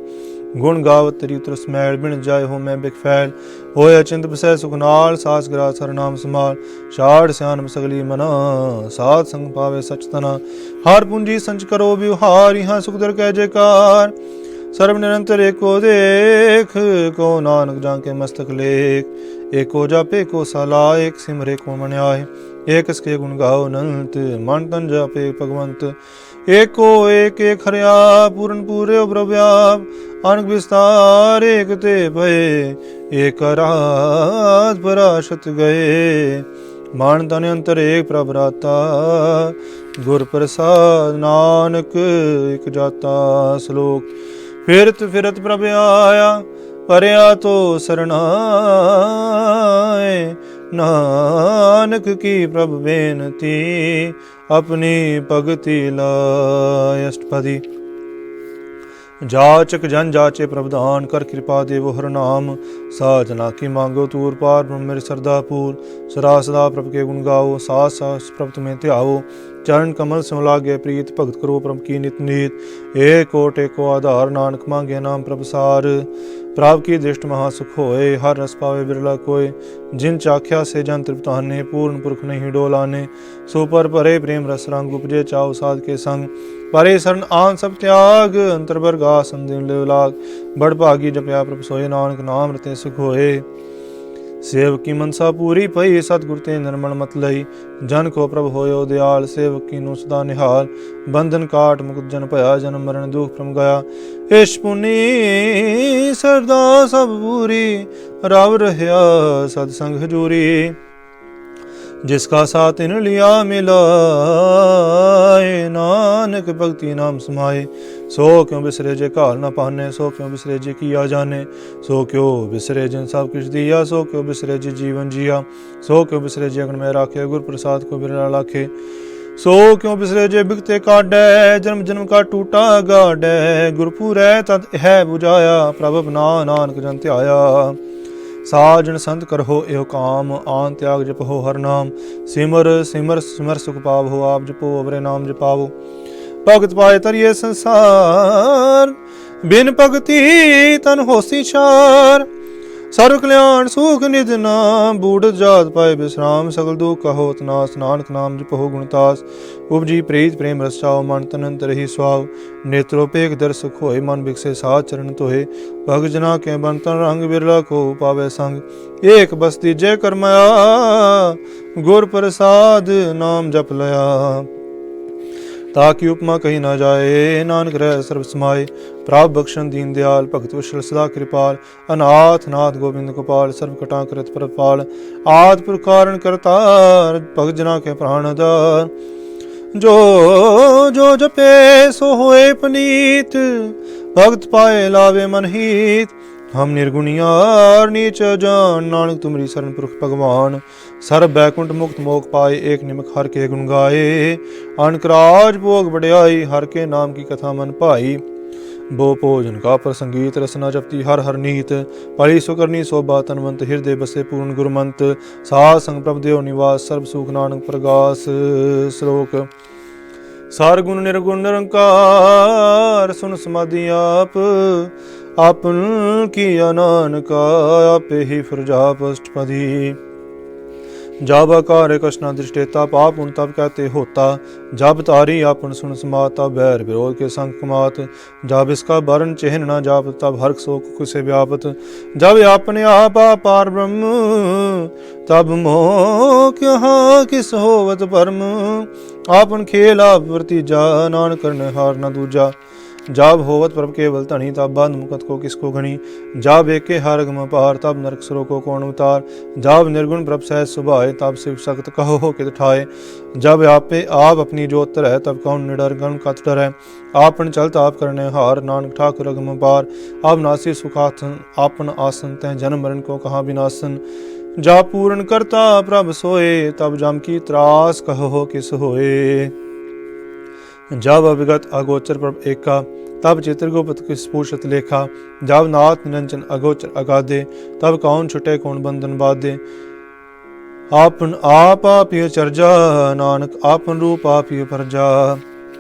ਗੁਣ ਗਾਵਤ ਤੇਰੀ ਉਤਰ ਸਮੈਲ, ਬਿਨ ਜਾਏ ਹੋ ਮੈਂ ਬਿਕ ਫੈਲ। ਹੋਏ ਅਚਿੰਤ ਬਸੈ ਸੁਖ ਨਾਲ, ਸਾਸ ਗਰਾ ਸਰ ਨਾਮ ਸਮਾਲ। ਛਾੜ ਸਿਆਨਪ ਸਗਲੀ ਮਨਾ, ਸਾਧ ਸੰਗ ਪਾਵੇ ਸਚ ਤਨਾ। ਹਰ ਪੂੰਜੀ ਸੰਚ ਕਰੋ ਵਿਵਹਾਰ, ਇਹਾਂ ਸੁਖ ਦਰ ਕਹਿ ਜੈਕਾਰ। ਸਰਬ ਨਿਰੰਤਰ ਏਕੋ ਦੇਖ, ਕੋ ਨਾਨਕ ਜਾਂ ਕੇ ਮਸਤਕ ਲੇਖ। ਏਕੋ ਜਾਪੇ ਕੋ ਸਲਾ, ਏਕ ਸਿਮਰੇ ਕੋ ਮਨ ਆਏ। ਏਕ ਇਸਕੇ ਗੁਣ ਗਾਓ ਅਨੰਤ, ਮਨ ਤਨ ਜਾਪੇ ਭਗਵੰਤ। ਏਕੋ ਏਕ ਏਕ ਹਰਿਆ, ਪੂਰਨ ਪੂਰੇ ਪ੍ਰਭਿਆਪ। ਅਨਕ ਵਿਸਤਾਰ ਏਕ ਤੇ ਭਏ, ਏਕ ਰਾਤ ਪਰਾਸ਼ਤ ਗਏ। ਮਨ ਤਨ ਅੰਤਰ ਏਕ ਪ੍ਰਭ ਰਾਤਾ, ਗੁਰ ਪ੍ਰਸਾਦ ਨਾਨਕ ਇਕ ਜਾਤਾ। ਸ਼ਲੋਕ। ਫਿਰਤ ਫਿਰਤ ਪ੍ਰਭ ਆਇਆ, ਪਰਿਆ ਤੋ ਸਰਣਾਏ। ਨਾਨਕ ਕੀ ਪ੍ਰਭ ਬੇਨਤੀ, ਆਪਣੀ ਭਗਤੀ ਲਾਇ। ਅਸ਼ਟਪਦੀ। ਜਾਚਕ ਜਨ ਜਾਚੇ ਪ੍ਰਭਦਾਨ, ਕਰ ਕਿਰਪਾ ਦੇਵੋ ਹਰ ਨਾਮ। ਸਾਜਨਾ ਕੀ ਮੰਗੋ ਤੂਰ ਪਾਰ, ਬ੍ਰਹਮ ਮੇਰੇ ਸਰਦਾ ਪੂਰ। ਸਦਾ ਸਦਾ ਪ੍ਰਭ ਕੇ ਗੁਣ ਗਾਓ, ਸਾਸ ਸਾਸ ਪ੍ਰਭ ਤੁਮੇ ਧਿਆਓ। ਚਰਨ ਕਮਲ ਸਿਉ ਲਾਗੇ ਪ੍ਰੀਤ, ਭਗਤ ਕਰੋ ਪ੍ਰਭ ਕੀ ਨਿਤ ਨੀਤ। ਏਕ ਓਟ ਏਕੋ ਆਧਾਰ, ਨਾਨਕ ਮੰਗੇ ਨਾਮ ਪ੍ਰਭ ਸਾਰ। ਪ੍ਰਭ ਕੀ ਦ੍ਰਿਸ਼ਟ ਮਹਾ ਸੁਖ ਹੋਏ, ਹਰ ਰਸ ਪਾਵੇ ਬਿਰਲਾ ਕੋਏ। ਜਿਨ ਚਾਖਿਆ ਸੇ ਜਨ ਤ੍ਰਿਪਤਾਨੇ, ਪੂਰਨ ਪੁਰਖ ਨਹੀਂ ਡੋਲਾਨੇ। ਸੋ ਪਰ ਭਰੇ ਪ੍ਰੇਮ ਰਸ ਰੰਗ, ਉਪਜੇ ਚਾਉ ਸਾਧ ਕੇ ਸੰਗ। ਪਰੇ ਸਰਨ ਆਨ ਸਭ ਤਿਆਗ, ਅੰਤਰ ਬਰਗਾ ਸੰਦਿਨ ਲਿਵ ਲਾਗ। ਬੜ ਭਾਗੀ ਜਪਿਆ ਪ੍ਰਭ ਸੋਏ, ਨਾਨਕ ਨਾਮ ਰਤੇ ਸੁਖ ਹੋਏ। ਸੇਵਕ ਕੀ ਮਨਸਾ ਪੂਰੀ ਪਈ, ਸਤਿਗੁਰ ਤੇ ਨਿਰਮਲ ਮਤ ਲਈ। ਜਨ ਕੋ ਪ੍ਰਭ ਹੋਇਓ ਦਿਆਲ, ਸੇਵਕ ਕੀ ਨੂੰ ਸਦਾ ਨਿਹਾਲ। ਬੰਧਨ ਕਾਟ ਮੁਕਤ ਜਨ ਭਇਆ, ਜਨਮ ਮਰਨ ਦੁਖ ਪ੍ਰਮ ਗਿਆ। ਇਸ਼ ਪੁਨੀ ਸਰਦਾ ਸਭ ਪੂਰੀ, ਰਵ ਰਹਿਆ ਸਤ ਸੰਗ ਹਜੂਰੀ। जिसका साथ इन लिया मिलाए, नानक भक्ति नाम समाए। सो क्यों बिसरे जे काल न पाने, सो क्यों बिसरे जे किया जाने। सो क्यों बिसरे जिन सब कुछ दिया, सो क्यों बिसरे जे जीवन जिया। सो क्यों बिसरे जे अगन में राखे, गुर प्रसाद को बिरला लाखे। सो क्यों बिसरे जे बिगते काडै, जन्म जन्म का टूटा गाडै। गुरपुरै तद है बुझाया, प्रभ अपना नानक जन ध्याया। साजन संत करहो एहो काम, आन त्याग जपहो हर नाम। सिमर सिमर सिमर सुख पावो, आप जपो अवरे नाम जपावो। भगत पाए तरिए संसार, बिन भगति तन होसी छार। सर्व कल्याण सुख निध नाम, बूढ़ जात पाए विश्राम। सकल दुख का होत नाश, नानक नाम जपहो गुणतास। उपजी प्रीत प्रेम रस चाओ, मन तन अंतर ही स्वाव। नेत्रोपेख दर सुख होए, मन बिकसे साथ चरण तोहे। भग जना के बन तन रंग, बिरला को पावे संग। एक बस्ती जय करमया, गुर प्रसाद नाम जप लया। ताकि उपमा कही न जाए, नानक रह सर्व समाए। प्राप बख्शन दीन दयाल, भगत विशल सदा कृपाल। अनाथ नाथ गोविंद गोपाल, सर्व कटा करत परपाल। आद पुरख कारण करतार, भगत जना के प्राण आधार। जो जो जपे सो होए पनीत, भगत पाए लावे मन हित। हम निर्गुणियार नीच जान, नानक तुमरी शरण पुरख भगवान। सर्व बैकुंठ मुक्त मोक पाए, एक निमक हर के गुण गाए। अनकराज भोग बढ़ाई, हर के नाम की कथा मन पाई। बो भोजन का प्रसंगीत, रसना जपती हर हर नीत। पली सुकरनी शोभा तनवंत, हृदय बसे पूर्ण गुरमंत। साध संग प्रभ देव निवास, सर्व सुख नानक प्रगास। श्लोक। सार गुण निर्गुण निरंकार, सुन समाधि आप। आपन किया नानका, आपे ही फुरजाप। अष्टपदी। जब आकार कष्ट न दृष्टेता, पाप उन तब कहते होता। जब तारी आपन सुन समाता, बैर विरोध के संग कमात। जब इसका वर्ण चिन्ह न जाप, तब हर्क शोक कुसे व्यापत। जब आपने आप पार ब्रह्म, तब मोह कहाँ किस होवत परम। आपन खेल आप वर्तीजा, नानक करने हार न दूजा। जब होवत प्रभ केवल धनी, तब बंध मुकत को किसको घनी। जब एके हर गम पार, तब नरक सरो को कौन उतार। जब निर्गुण प्रभ सहज सुभाए, तब शिव सख्त कहो कित ठाए। जब आपे आप अपनी जोत रह, तब कौन निडर गण कत डरै। आपन चलत आप करने हार, नानक ठाकुर अगम पार। अब नासी सुखासन आपन आसन, तह जन्म मरण को कहा विनाशन। जा पूर्ण करता प्रभ सोए, तब जम की त्रास कहो किस होए। जब अविगत अगोचर प्रभ एका, तब चित्रगुप्त किस पूछत लेखा। जब नाथ निरंजन अगोचर अगाधे, तब कौन छुटे कौन बंधन बाधे। आपन आप आपी चरजा, नानक आपन रूप आपी परजा।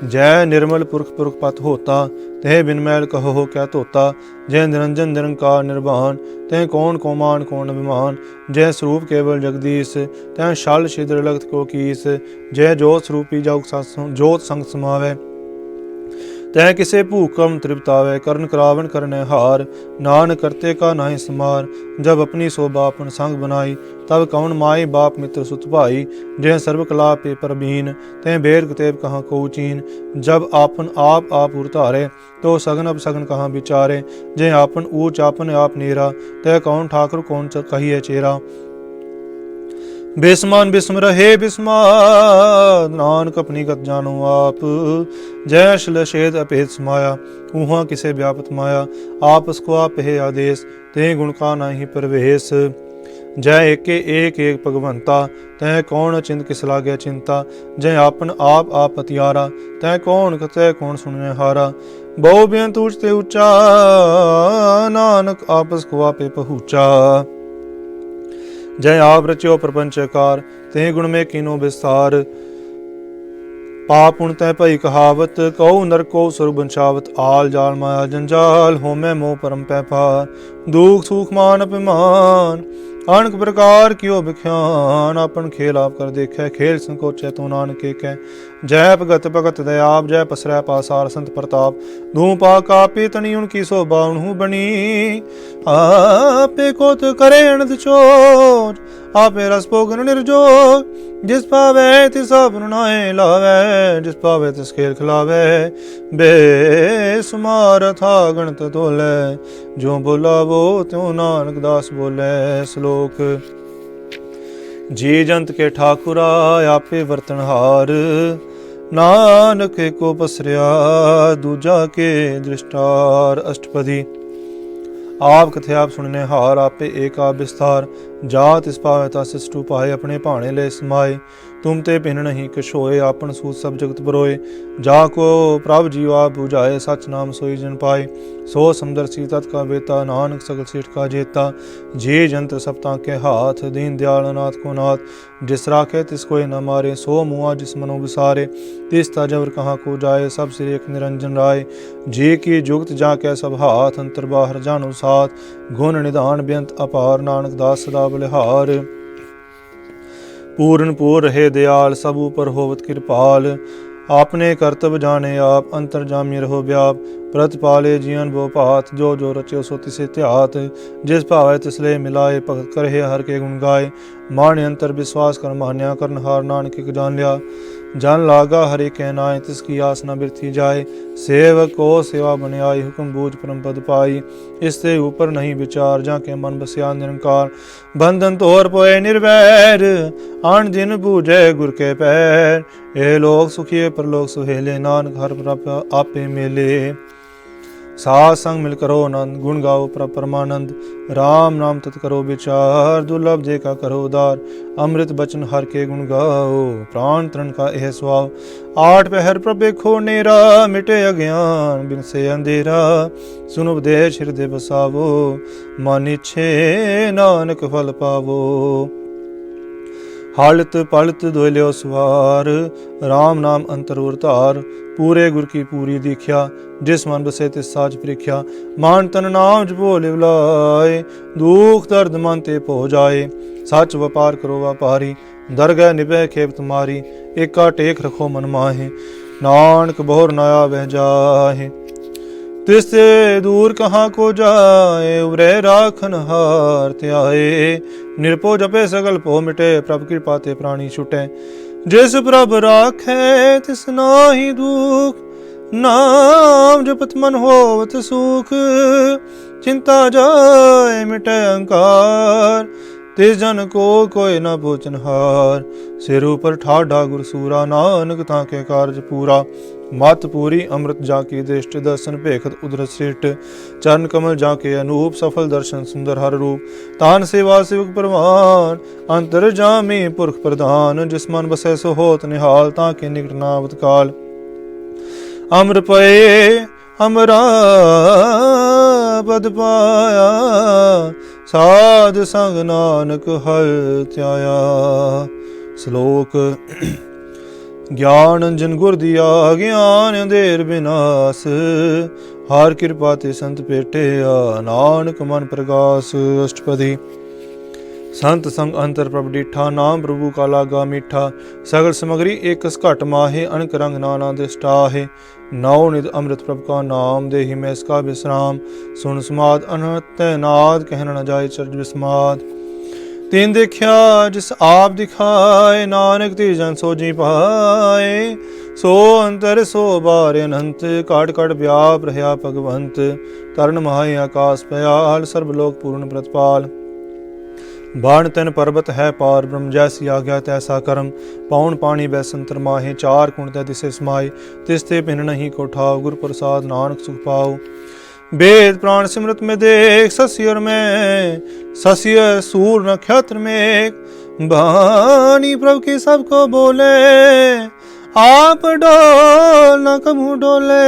जय निर्मल पुरख पुरख पत होता, तह बिन मैल कहो क्या तोता। जय निरंजन निरंकार निर्वाण, तह कौन को मान कौन अभिमान। जय स्वरूप केवल जगदीश, तह शल छिद्र लगत को कीस। जय जोत स्वरूपी जोत संग समावै, तह किसे भूकम तृप्तावै। करण करावन करने हार, नानक करते का नाहि समार। जब अपनी शोभा अपन संग बनाई, तब कौन माई बाप मित्र सुत भाई। जय सर्व कला पे परबीन, तह बेर कुतेब कहाँ को चीन। जब आपन आप उरतारे, तो सगन अब सगन कहाँ विचारे। जय आपन ऊंच आपन आप नीरा, तह कौन ठाकुर कौन कहिए चेरा। बेसमान बिस्म रहे बिस्माद, नानक अपनी गत जानो आप। जय अशल शेद अपेत समाया, ऊहा किसे व्यापत माया। आपस को आप है आदेश, ते गुण का नाही परवेश। जय एक भगवंता, तह कौन चिंत किस लागे चिंता। जय आपन आप अतियारा, तह कौन कतः कौन सुनने हारा। बहु बेअंत ऊंचते ऊंचा, नानक आपस को आपे पहुँचा। जय आप रच्यो प्रपंचकार, ते गुण में कीनो विस्तार। पाप पुण्य तय भई कहावत, कौ नरको स्वरूप बंशावत। आल जाल माया जंजाल, होमे मोह परम पै पार। दुख सुख मान अभिमान, अनक प्रकार कियो बिख्यान। अपन खेल आप कर देखे, खेल संकोचे तो नानक कह। जय भगत भगत दयाब, जय पसरै पासार संत प्रताप। धूपा कापी तनी उनकी शोभा उन्हू बनी। आपे कोत करे अनंत चोट, आपे रस भोगन निर्जोग। जिस पावे तिस आपन नाए लावे, जिस पावे तिस खेल खिलावे। बेसुमार था गणत तोले, जो बोला वो त्यों नानक दास बोले। श्लोक। जी जंत के ठाकुरा, आपे वर्तनहार। नानक को पसरिया, दूजा के दृष्टार। अष्टपदी। आप कथे आप सुनने हार, आपे एक आप विस्तार। जात इस पावे तस सिष्टु पाए, अपने भाणे ले समाए। तुम ते भिन्न नहीं किश होए, आपन सूत सब जगत बरोए। जाको प्रभ जीव आप बुझाए, सच नाम सोई जन पाए। सो समदर्शी तत् का बेता, नानक सगल सीठ का जेता। जे जंत्र सप्ताह के हाथ, दीन दयाल अनाथ को नाथ। जिस राखे तिस कोई न मारे, सो मुआ जिस मनो विसारे। तिस तजवर कहाँ को जाए, सब सिर एक निरंजन राय। जे की जुगत जाके सब हाथ, अंतर बाहर जानो साथ। गुण निधान बेअंत अपार, नानक दास सदा बलिहार। पूर्ण पूर रहे दयाल, सब ऊपर होवत कृपाल। आपने कर्तव्य जाने आप, अंतर जामी रहो व्याप। प्रतिपाले जीवन वो पात, जो जो रचो सो तिसे त्यात। जिस भावे तिसले मिलाए, भगत करे हर के गुण गाए। मान्य अंतर विश्वास कर मान्या, करन हार नानक एक जान लिया। जन लागा हरि के नाय, तिसकी आस न बिरथी जाए। सेवक को सेवा बन आई, हुक्म बूझ परम पद पाई। इससे ऊपर नहीं विचार, जाके मन बसिया निरंकार। बंधन तोर पोए निर्वैर, आन दिन बूझे गुर के पैर। ए लोग सुखिए परलोक सुहेले, नानक हर प्रभ आपे मेले। साथ संग मिल करो आनंद, गुण गाओ परमानंद। राम नाम तत् करो विचार, दुर्लभ जे का करो उदार। अमृत बचन हर के गुण गाओ, प्राण तरण का यह स्वाव। आठ पहर प्रभेखो नेरा, मिटे अज्ञान बिन से अंधेरा। सुन उपदेश हृदय बसावो, मन इच्छे नानक फल पावो। हालत पलत दोलियो सवार, राम नाम अंतर उरतार। पूरे गुर की पूरी दीख्या, जिस मन बसे तिस साच प्रीख्या। मान तन नाम जपो लिवलाए, दुख दर्द मन ते पो जाए। सच व्यापार करो व्यापारी, दरगह निभे खेप तुम्हारी। एका टेक रखो मन माहे, नानक बहुर नया बह जाहे। तिससे दूर कहाँ को जाए, उबरे राखन हार त्याए। निरपो जपे सगल पो मिटे, प्रभ कृपा ते प्राणी छुटे। जिस प्रभ राखे तिस नाहि दुख, नाम जपत मन होवत सुख। चिंता जाए मिटे अहंकार, तिस जन को कोई न पूछनहार। सिर ऊपर ठाढ़ा गुरसूरा, नानक ताके कार्य पूरा। मत पूरी अमृत जाकी दृष्ट, दर्शन भेखत उदर श्रेष्ठ। चरण कमल जाके अनूप, सफल दर्शन सुंदर हर रूप। तान सेवा सेवक परवान, अंतर जामी पुरख प्रधान। जिस मन बसे सो होत निहाल, ताके निकट नावत काल। अमर पये अमरा पद पाया, ਸਾਧ ਸੰਗ ਨਾਨਕ ਹਰਿ ਧਿਆਇਆ। ਸ਼ਲੋਕ ਗਿਆਨ ਅੰਜਨ ਗੁਰ ਦੀਆ ਗਿਆਨ ਅੰਧੇਰ ਬਿਨਾਸ। ਹਰ ਕਿਰਪਾ ਤੇ ਸੰਤ ਭੇਟਿਆ ਨਾਨਕ ਮਨ ਪ੍ਰਗਾਸ। ਅਸ਼ਟਪਦੀ ਸੰਤ ਸੰਗ ਅੰਤਰ ਪ੍ਰਭ ਡੀਠਾ ਨਾਮ ਪ੍ਰਭੂ ਕਾ ਲਾਗਾ ਮੀਠਾ। ਸਗਲ ਸਮਗਰੀ ਏਕਸ ਘਟ ਮਾਹੇ ਅਨਕ ਰੰਗ ਨਾਨਾ ਦਿਸ਼ਟਾਹੇ। ਨੌ ਨਿਧ ਅੰਮ੍ਰਿਤ ਪ੍ਰਭ ਕਾ ਨਾਮ ਦੇहि ਮੈਂ ਇਸਕਾ ਵਿਸਰਾਮ। ਸੁਣ ਸਮਾਦ ਅਨਹਤ ਨਾਦ ਕਹਿਣ ਨ ਜਾਏ ਚਰਜ ਵਿਸਮਾਦ। ਤੀਨ ਦੇਖਿਆ ਜਿਸ ਆਪ ਦਿਖਾਏ ਨਾਨਕ ਤੇ ਜਨ ਸੋਜੀ ਪਾਏ। ਸੋ ਅੰਤਰ ਸੋ ਬਾਰ ਅਨੰਤ ਕਾਟ ਕਾਟ ਵਿਆਪ ਰਹਾ ਭਗਵੰਤ। ਤਰਨ ਮਹਾਇ ਆਕਾਸ ਪਿਆਲ ਸਰਬ ਲੋਕ ਪੂਰਨ ਪ੍ਰਤਪਾਲ। ਬਾਣ ਤਨ ਪਰਬਤ ਹੈ ਪਾਰ ਬ੍ਰਹਮ ਜੈਸੀ ਆਗਿਆ ਤੈਸਾ ਕਰਮ। ਪੌਣ ਪਾਣੀ ਬੈਸੰਤਰ ਮਾਹੇ ਚਾਰ ਕੁਣ ਤੈ ਦਿਸੇ ਸਮਾਏ। ਤਿਸ ਤੇ ਭਿੰਨ ਨਹੀਂ ਕੋ ਠਾਉ ਗੁਰ ਪ੍ਰਸਾਦ ਨਾਨਕ ਸੁਖ ਪਾਉ। वेद प्राण सिमरत में देख ससियर में ससिय सूर नक्षत्र में। बानी प्रभु की सबको बोले आप डोल न कबू डोले।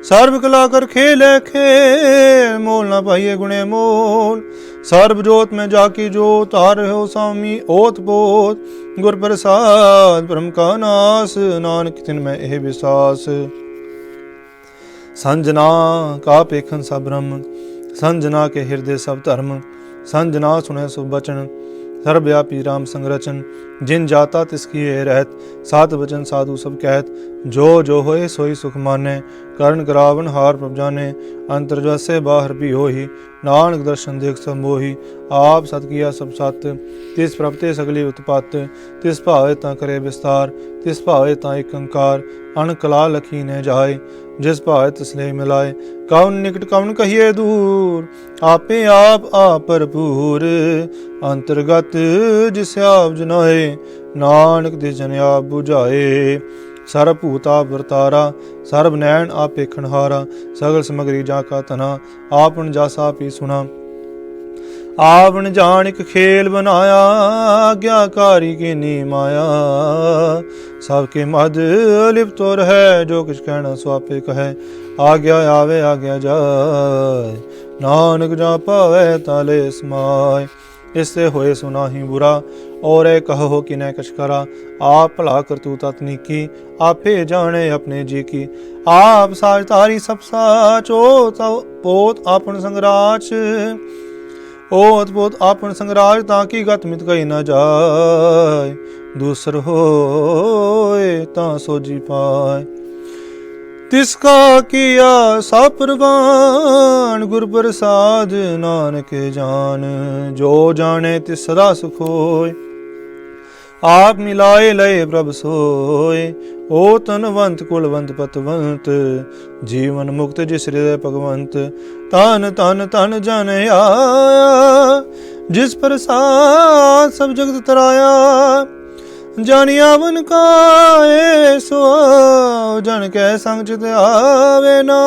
सर्व कला कर खेले खेल मोल न पाइए गुणे मोल। सर्व जोत में जाकी जोत हार हो स्वामी ओत पोत। गुर प्रसाद ब्रह्म का नास नानक तिन में एह विश्वास। संजना का पेखन सब ब्रह्म संजना के हृदय सब धर्म। संजना सुने सुख बचन सर्वव्यापी राम संरचन। जिन जाता तिसकी रहत सात वचन साधु सब कहत। जो जो होए सोई सुख माने करण करावन हार प्रभ जाने। अंतर जैसे बाहर भी होही नानक दर्शन देख सब मोही। आप सत किया सब सत तिस प्रभ ते सगली उत्पत्त। तिस भावे ता करे विस्तार तिस भावे ता एक अंकार। अनकला लखी ने जाए जिस भावे तिसले मिलाए। कौन निकट कौन कहिए दूर आपे आप भरपूर। अंतर्गत जिस आप जनाए नानक दिस जन आप बुझाए। सर्व भूत आप वर्तारा सर्व नैन आप पेखनहारा। सगल समगरी जाका तना आपन जासा पी सुना। आपन जानिक खेल बनाया आज्ञाकारी की नी माया। सबके मद लिप्त है जो कुछ कहना सो आपे कहे। आज्ञा आवे आज्ञा जाए नानक जा पावे ताले समाय। इससे होए सुना ही बुरा और कहो कि न कछ करा। आप भला कर तू ततनीकी आपे जाने अपने जी की। आप साज तारी सब साच ओत आपन संगराच। ओत पोत आपन संगराज ताकि गत मित कही न जाय। दूसर होए ता सोजी पाए। तिसका किया सब प्रवान गुर प्रसाद नानक जान। जो जाने तिस सदा सुख होय आप मिलाए लय प्रभ सोय। ओ तनवंत कुलवंत पतवंत जीवन मुक्त जिस हृदय भगवंत। तन तन तन जन आया जिस प्रसाद सब जगत तराया। जानिया वन का सो जन कै संग चित आवे ना।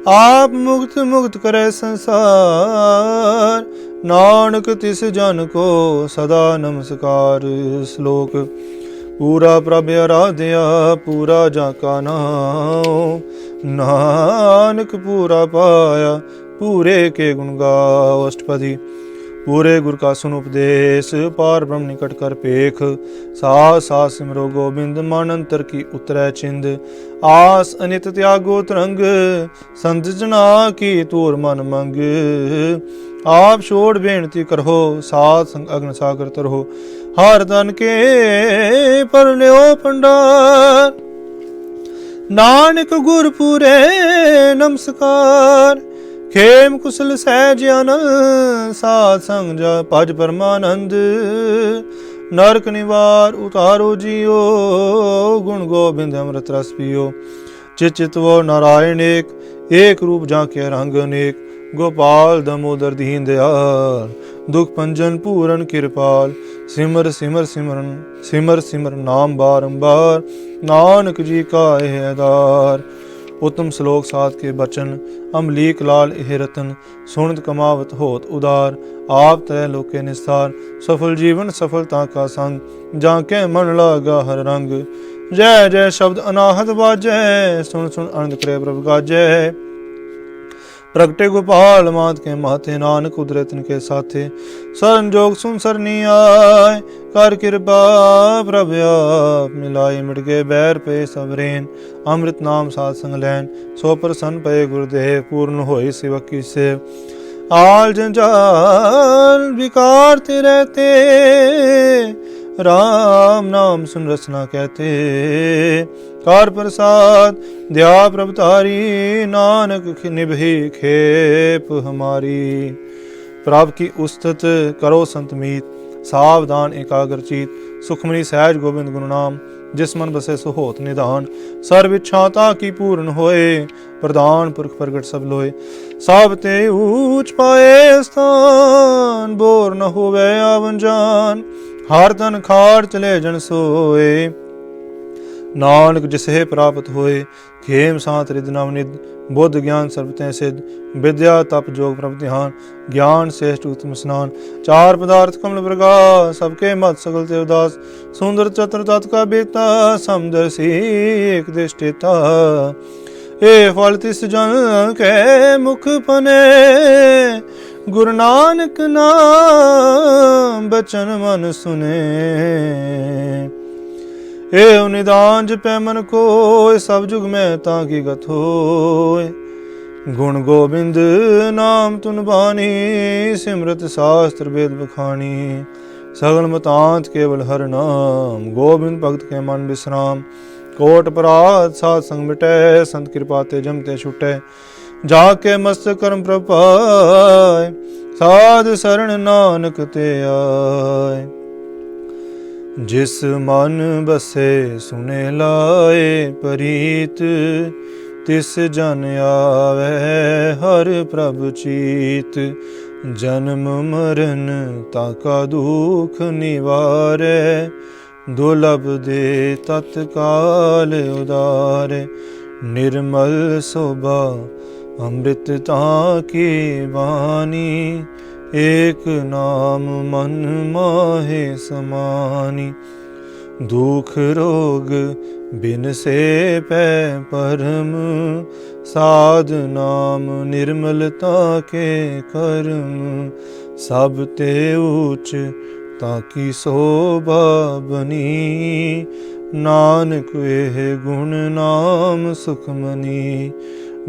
आप मुक्त मुक्त करे संसार नानक तिस जन को सदा नमस्कार। श्लोक पूरा प्रभ आराध्या पूरा जाका नाम। नानक पूरा पाया पूरे के गुण गाओ। अष्टपदी पूरे गुर का सुन उपदेश पार ब्रह्म निकट कर पेख। सास सास सिमरो गोबिंद मन अंतर की उतरै चिंद। आस अनित त्यागो तरंग संत जना की तूर मन मंग। आप छोड़ बेनती करहो सात संग अग्न सागर तरहो। हर तन के पर लियो भंडार नानक गुर पूरे नमस्कार। खेम कुशल सहज आनंद साध संग भज परमानंद। नरक निवार उतारो जियो गुण गोबिंद अमृत रस पियो। चित चितवो नारायण एक रूप जाके रंग अनेक। गोपाल दामोदर दीन दयाल दुख पंजन पूरन कृपाल। सिमर सिमर सिमरन सिमर सिमर नाम बारंबार नानक जी का यह आधार। उत्तम श्लोक साध के बचन अमलीक लाल एह रतन। सुनत कमावत होत उदार आप तय लोके निस्तार। सफल जीवन सफलता का संग जाके मन लागा हर रंग। जय जय शब्द अनाहत बाजय सुन सुन आनंद करे प्रभ गाजय। प्रगटे गोपाल मात के माथे, नानक उदरे तिनके साथे। शरण जोग सुन सरनी आय, कर कृपा प्रभ आप मिलाई। मिट गए बैर पे सबरेन, अमृत नाम साध संग लैन। सो प्रसन्न पए गुरुदेव, पूर्ण होई सेवक की सेव। आल जंजाल विकार ते रहते, राम नाम सुन रसना कहते। कार प्रसाद दया प्रभतारी, नानक निभि खेप हमारी। प्रभ की उस्तत करो संत मीत, सावधान एकाग्र चीत। सुखमनी सहज गोविंद गुरु नाम, जिस मन बसे सो होत निधान। सर्व इच्छाता की पूर्ण होए, प्रधान पुरख प्रगट सब लोए। सब ते ऊंच पाए स्थान, बोर न होवे आवन जान। हर तन खार चले जन सोए, नानक जिसे प्राप्त होए। खेम सात रिद नवनिध, बुद्ध ज्ञान सर्व तैं सिद्ध। विद्या तप जोग प्रभ ध्यान, ज्ञान श्रेष्ठ उत्तम स्नान। चार पदार्थ कमल प्रगास, सबके मत सकल ते उदास। सुंदर चतुर तत् का बेता, समदर्शी एक दृष्टिता। ए फल तिस जन के मुख फने, गुरु नानक नाम बचन मन सुने। एव निदान जपै मन कोय, सब जुग में ताकी गत होय। गुण गोबिंद नाम तुन बानी, सिमरत शास्त्र वेद बखानी। सगल मतांत केवल हर नाम, गोबिंद भगत के मन विश्राम। कोट अपराध साध संग मिटै, संत कृपा ते जमते छुटै। जाके मस्तक कर्म प्रपाय, साध शरण नानक ते आय। जिस मन बसे सुने लाए परीत, तिस जन आवे हर प्रभ चीत। जन्म मरण ताका दुख निवारे, दुर्लभ दे तत्काल उदारे। निर्मल शोभा अमृतता की वाणी, एक नाम मन माहे समानी। दुख रोग बिन से पै परम, साध नाम निर्मलता के कर्म। सब ते ऊच ताकि शोभा बनी, नानक एह गुण नाम सुखमनी।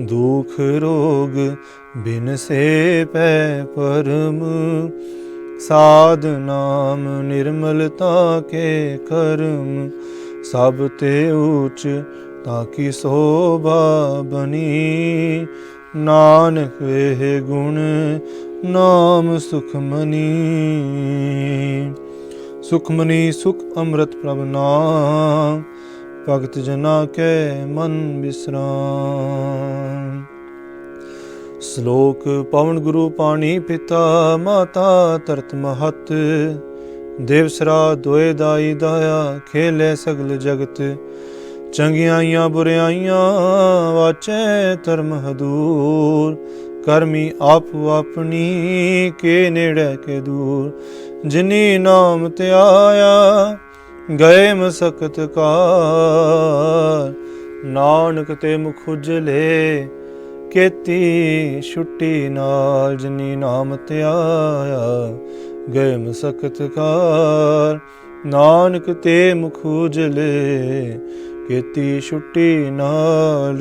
दुख रोग बिन से पै परम, साध नाम निर्मलता के कर्म। सब ते ऊच ताकि शोभा बनी, नानक एह गुण नाम सुखमनी। सुखमनी सुख अमृत प्रभ नाम, भगत जना के मन विश्राम। श्लोक पवन गुरु पानी पिता, माता तरत महत। देवसरा दोए दाई दाया, खेले सगल जगत। चंगियाइयां बुराइयां, वाचे धर्म हदूर। करमी आपो अपनी, के नेड़े के दूर। जिनी नाम ते आया, गए मसकत कार। नानक ते मुख उजले, केती छुट्टी नाल। जिनी नाम ते आया, गए मसकत कार। नानक ते मुख उजले, केती छुट्टी नाल।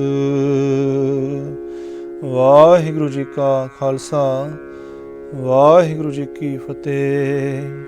वाहिगुरु जी का खालसा, वाहिगुरु जी की फतेह।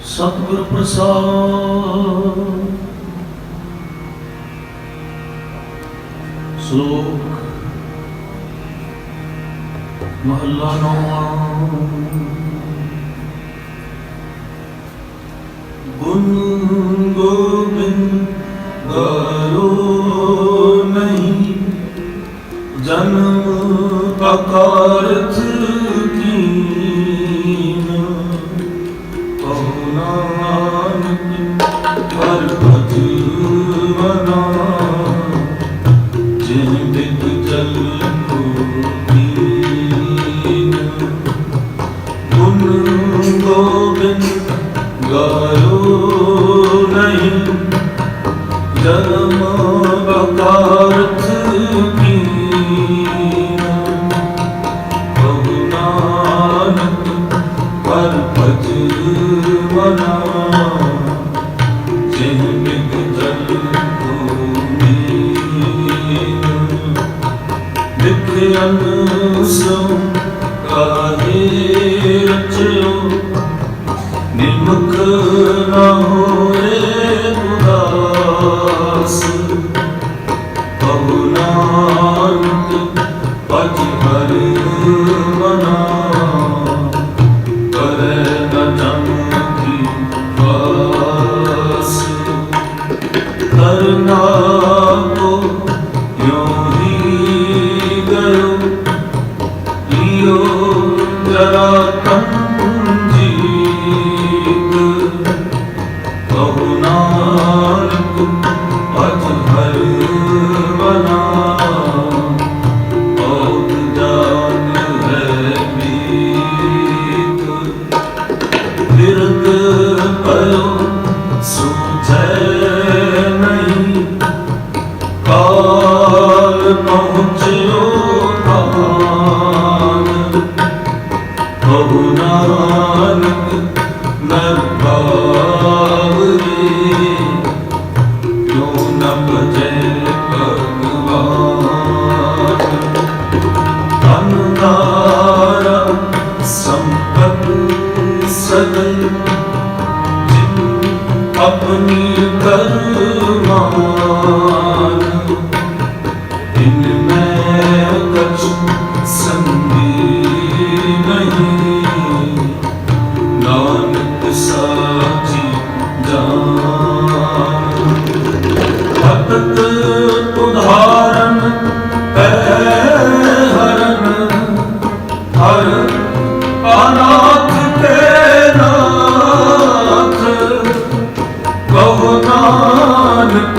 ਸਤਿਗੁਰ ਪ੍ਰਸਾਦ। ਸ਼ਲੋਕ ਮਹੱਲਾ ਨੌਵਾਂ। ਗੁਣ ਗੋਬਿੰਦ ਗਾਇਓ ਨਹੀਂ, ਜਨਮ ਅਕਾਰਥ ਕੀਨ। ਕਹੋ ਨਾਨਕ ਹਰਿ ਭਜ ਮਨਾ, ਜਿਨ ਬਿਦ ਜਲ ਕੋ ਦੀਨ। ਗੁਣ ਗੋਬਿੰਦ ਗਾਇਓ ਨਹੀਂ, ਜਨਮ ਅਕਾਰਥ ਕੀਨ। ਕਹੋ ਨਾਨਕ ਹਰਿ ਭਜ ਮਨਾ, ਜਿਨ ਬਿਦ ਜਲ ਕੋ ਦੀਨ। ਲਿਖ ਅਨਸੋ ਕਾਹੇ ਰਚਿਓ, ਨਿਮਖ ਨਾ ਹੋਏ ਉਦਾਸ। ਕਹੋ ਨਾਨਕ ਭਜ ਹਰਿ ਮਨਾ, ਕਰੈ ਨ ਜਮ ਕੀ ਵਾਸ। ਕਰਨਾ ਕੋ ਯੋਂ ਹੀ ਗਇਓ, ਲਿਓ ਜਰਾ ਤਨ ਜੀਤ। ਕਹੋ ਨਾਨਕ ਭਜ ਹਰਿ ਮਨਾ, ਔਧ ਜਾਨ ਹੈ ਮੀਤ। ਬਿਰਦ ਭਇਓ ਸੂਝੈ ਨਹੀਂ, ਕਾਲ ਪਹੁੰਚਿਓ ਧਾਨ। ਕਹੋ ਨਾਨਕ ਨਰ ਭਾਵਰੇ, ਕਿਉ ਨ ਭਜੈ ਭਗਵਾਨ। ਧਨ ਦਾਰਾ ਸੰਪਤ ਸਗਲ, ਜਿਨ ਆਪਣੀ ਕਰਮਾਨ। ਇਨ ਮੈਂ ਕਛੁ ਸੰਗੀ ਨਹੀਂ, ਨਾਨਕ ਸਾਚੀ ਜਾਨ। ਭਗਤ ਉਦਾਹਰਨ ਪੈ ਹਰਨ, ਹਰ ਅਨਾਥ ਕੇ ਨਾਥ। ਕਹੋ ਨਾਨਕ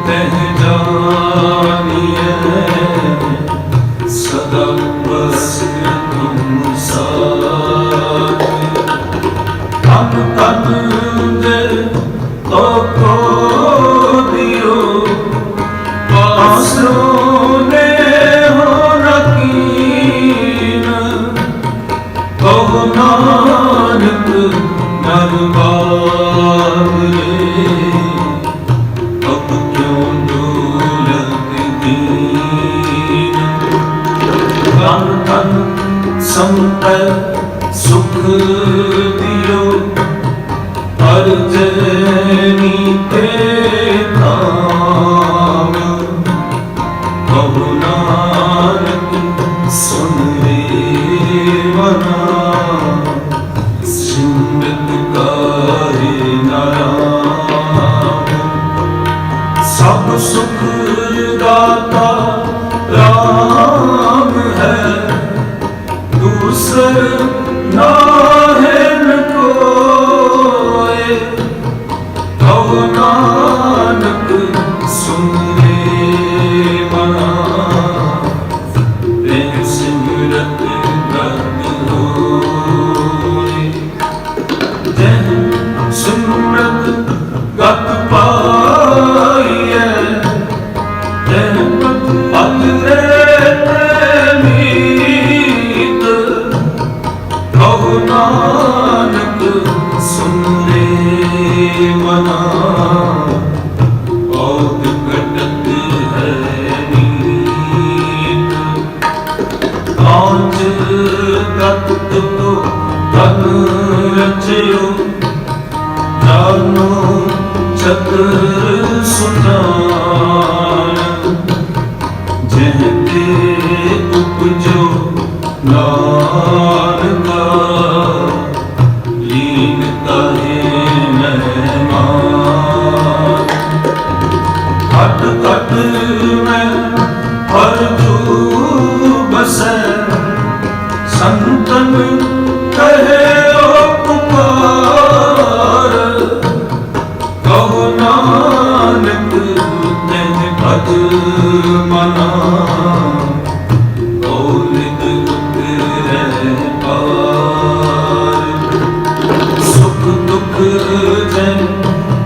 ਤਹਿ ਨਾਨਕ ਨਰ ਬਾਬਰੇ ਅਬ ਕਿਉਂ ਡੋਲਤ ਦੀਨ ਤਨ ਤਨ ਸੰਪੈ ਸੁਖ ਦਿਓ ਹਰ ਜਨੀ ਤੇ ਨਾਮ ਕਹੋ ਨਾਨਕ ਸੁਨ ਰੇ ਮਨਾ ਸਿਮਰਤ ਕਾਰੇ ਨਾਮ ਸਭ ਸੁਖ ਦਾਤਾ ਰਾਮ ਹੈ ਦੂਸਰ ਨਾਹਿਨ ਕੋਇ ਕਹੋ ਨਾਨਕ ਸੁਨ ਰੇ ਮਨਾ ਤੇ ਸਿਮਰਤ ਗਤ ਹੋਇ ਜਨ ਸਿਮਰਤ ਗਤ ਪਾਈਐ ਜਨ ਪਦ ਰੇ ਮੀਤ ਕਹੋ ਨਾਨਕ ਸੁਨ ਰੇ ਮਨਾ ਔਦ ਘਟਤ ਹੈ ਨੀਤ ਕਾਂਚ ਤਤ ਤੋ ਤਨ ਰਚਿਓ ਜਾਨੋ ਚਤੁਰ ਸੁਜਾਨ ਜਿਹ ਤੇ ਉਪਜੋ ਨਾਨਕਾ ਲੀਨ ਤਾਹੇ ਮਹਿਮਾਨ ਘਟ ਘਟ ਮੈਂ ਹਰ ਜੂ ਬਸੈ ਸੰਤਨ ਕਹੇ ਓ ਪੁਕਾਰ ਕਹੋ ਨਾਨਕ ਤੈਨ ਭਜ ਮਨਾ ਔਲਿਤ ਉਤਰੈ ਪਾਰ ਸੁਖ ਦੁਖ ਜਨ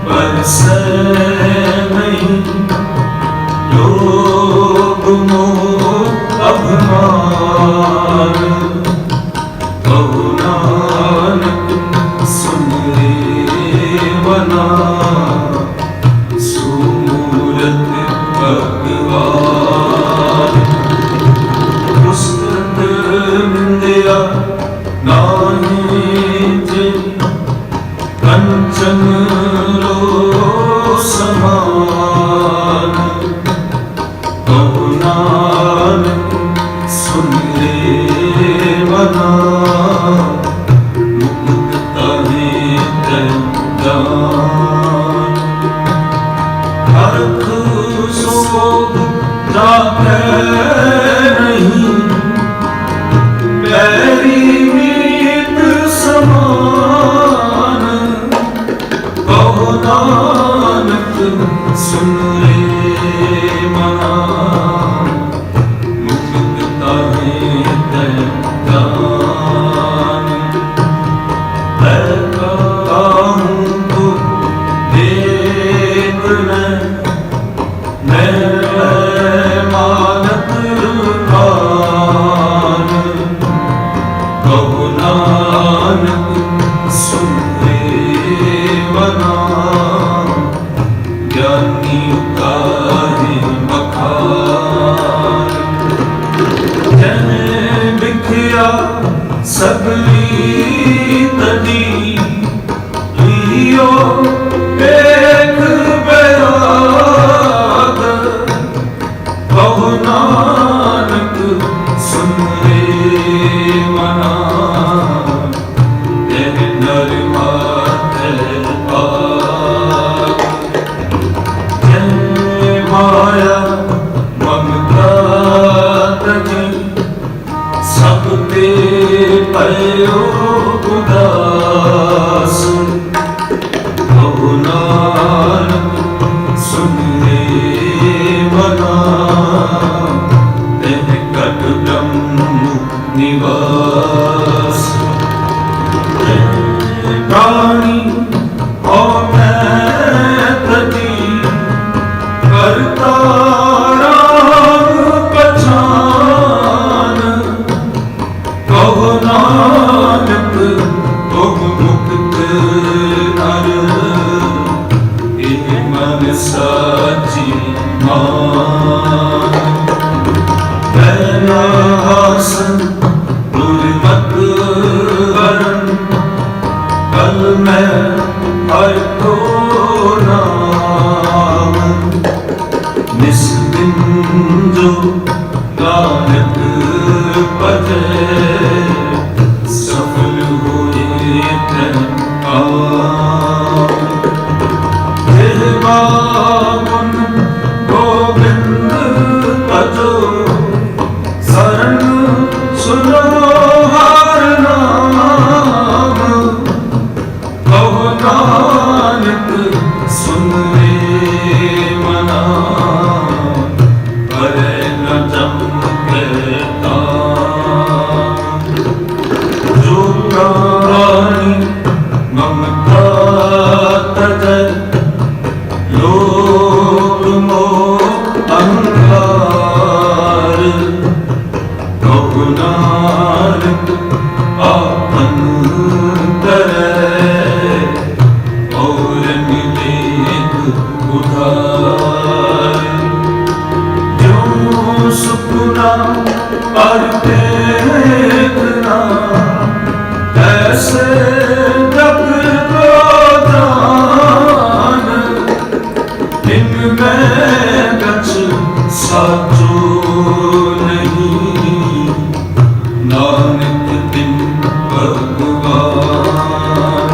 ਪਰਸੈ ਨਹੀਂ ਲੋਭ ਮੋਹ ਅਭਿਮਾਨ ਕਹੋ ਨਾਨਕ ਸੁਨ ਰੇ ਮਨਾ ਸੂਰਤ ਭਗਵਾਨ ਮੁਸਤਤ ਮਿੰਦਿਆ ਨਾਹੀ ਜੇ ਕੰਚਨ ਲੋ ਸਮਾਨ ਕਹੋ ਨਾਨਕ ਸੁਨ ਰੇ ਮਨਾ ਮੁਕਤ ਤਾਹੇ ਤੈ ਜਾਨ ਹਰਖ ਸੋਧ ਜਾਪੈ ਨਹੀਂ ਪੈਰੀ ਮੀਤ ਸਮਾਨ ਕਹੋ ਨਾਨਕ ਸੁਨ ਰੇ ਮਨਾ ਮੁਕਤ ਤਾਹੇ ਤੈ ਜਾਨ ਤੈ ਕਾਹੂੰ ਤੋ ਦੇਖਣਾ ਮੈਂ ਮਾਨਤ ਰੁਕਾਨ ਕਹੋ ਨਾਨਕ ਸੁਨ ਰੇ ਮਨਾ ਗਿਆਨੀ ਉਤਾਰੇ ਮਖਾਨ ਜਨ ਵਿਖਿਆ ਸਗਲੀ ਤਦੀ मैं हर को नाम निस दिन जो नानक भजे सफल हुए तन बाबुन गोविंद भजो शरण सुनो हर नाम कहो नानक सुन रे मना करे न चमके जो प्राणी ममता तजय लोभ मोह अहंकार कहो नानक आपन करे और निवेद उधार जो सुपना पर देखना ऐसे जग को दान इनमें कछ साचो नहीं नानक दिन भगवान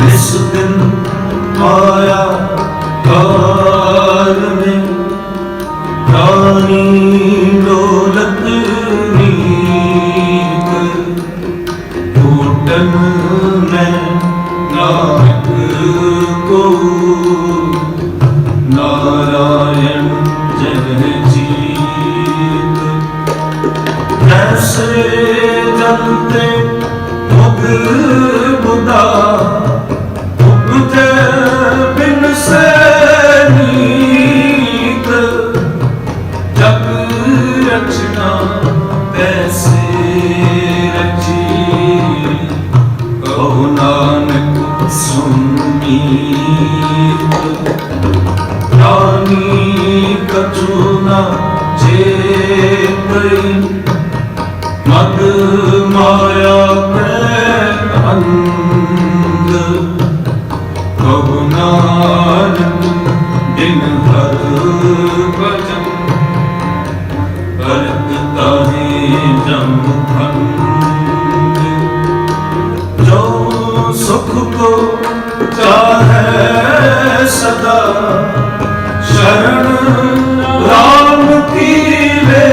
इस दिन माया काल में प्राणी दौलत नीक टूटन में नानक को नारायण जय जीत ऐसे जलते मुग बुदा उपजे बिन से नीक जग रचना तैसे रची कहो नानक सुन मीत प्राणी कछु न चेतई मद माया के अंध कहो नानक बिन हर भजन करत ताहि जम फंद जो सुख को चाहे सदा शरण राम की ले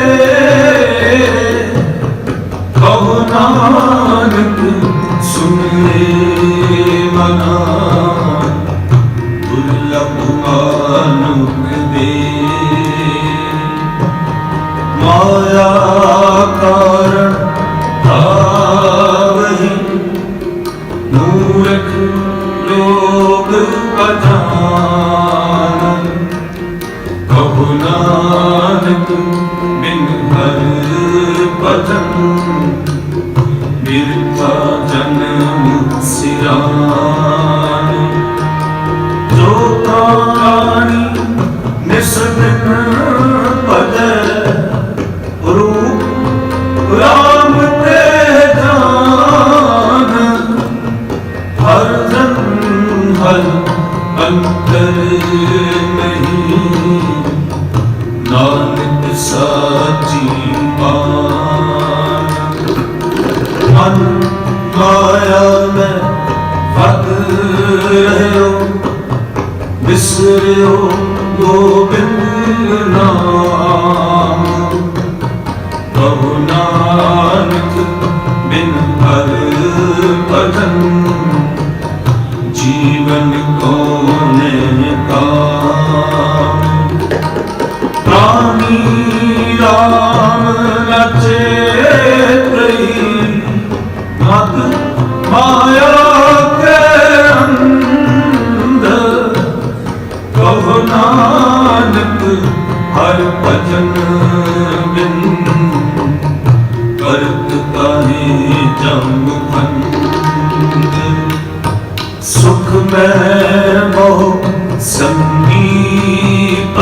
कहो नानक सुन रे मना दुर्लभ मानुक दे माया कारण आवहि मूर्ख लोग अजान कहो नानक बिन हर भजन बिरथा जन्म सिरान जो प्राणी निस्दिन भजे रूप राम ते जान हर जन हर अंतर नहीं नानक साची मान मन माया में फत रहो बिसरो गोविंद नाम कहो नानक बिन हर भजन जीवन कोने काम प्राणी राम नचे मद माया के अंध कहो नानक हर भजन बिन करत ताहि जम फंद सुख में मोह संगीप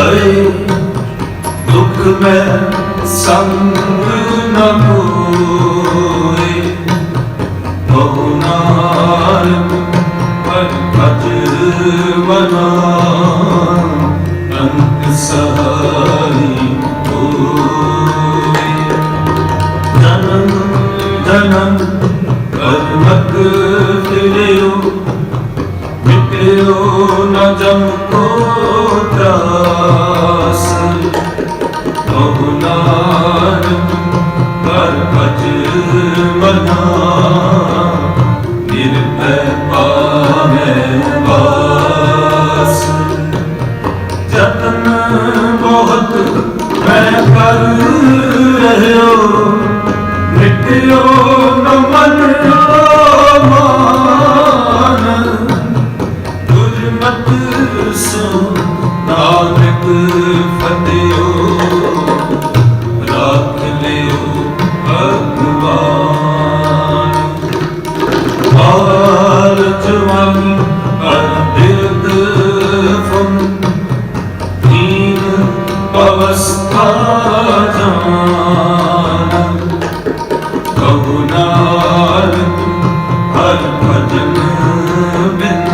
दुख में संग न होए बहु नानक मना अंत सहारी होए। जन्म जन्म कर्मक फिरियो मिट्यो न जम को त्रास। कहु नानक कर भज मना निर्भय पावे वास। जतन बहुत मैं कर रह्यो मिट्यो न मन मान। दुर्मत सो नानक फतियो राख लियो भगवान। बाल जवानी अर्ध फुन दीन अवस्था जान। कहु नानक हर भजन बिन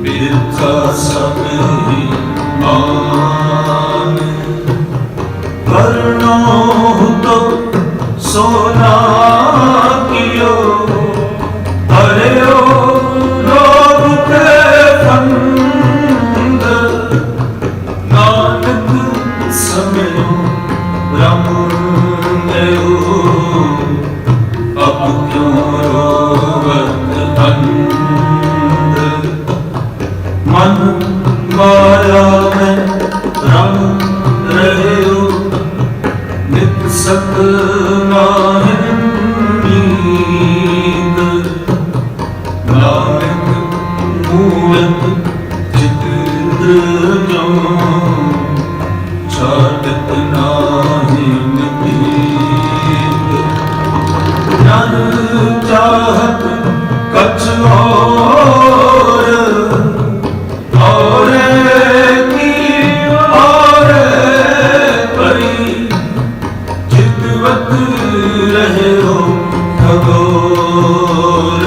बिरथा सब ही मान। वर्णो तो सोना कियो हरियो लोभ के फंद। नानक समयो ब्रह्म गयो अब क्यों रोवत अंध। मन माया में रम रह्यो नित सपना नींद। नानक मूलत चित्र जो छाटत नाहि नींद। नर चाहत कछ और की और परी। चितवत रह्यो खगोर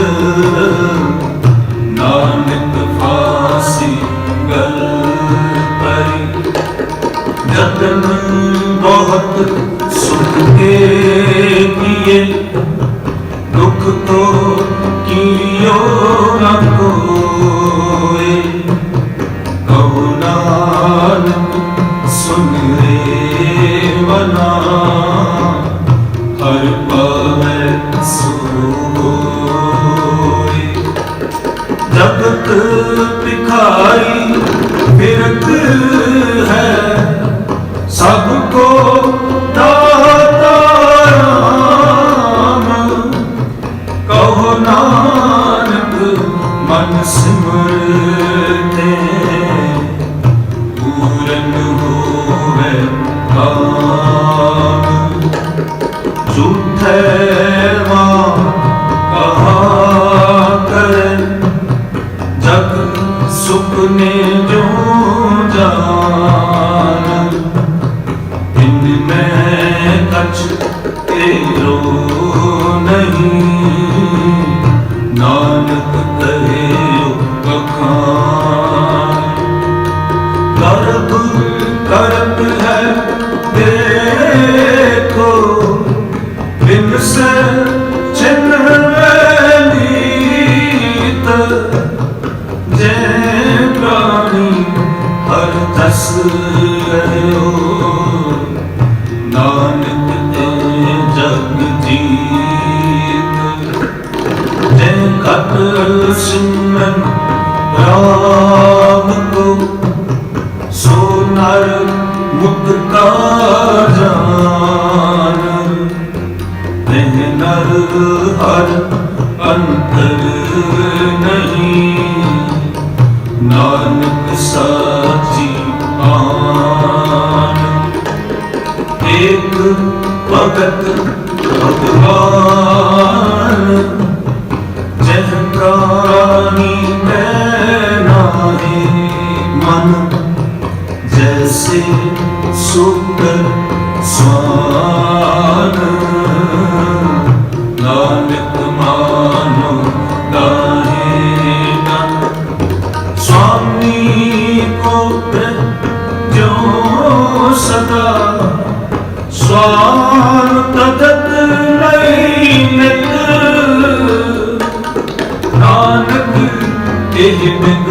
नानक फांसी गल परी। जतन बहुत सुख के किए दुख तो कियो न कोई। कहु नानक सुन रे मना हर पावे सोई। जगत भिखारी फिरत है सबको दाता राम। कहो नानक मन सिमरते पूरन होवे काम। झूठे मां कहा करे जग सुपने जो जान। इनमें कछ तेरो नहीं नानक कहे बखान। गर्भ करत है देखो बिन से चिन्ह नीत। जय प्राणी हर दस रह्यो नानक ते जग जीत। जय कट सिमरन राम को सो नर मुक्ता जान। नहीं नर हर अंतर नहीं नानक साची आन। एक भगत भगवान जह प्राणी में नाहे मन। जैसे सुंदर स्वान नानक मानो गाहे न। ਇਹ ਬਿਦ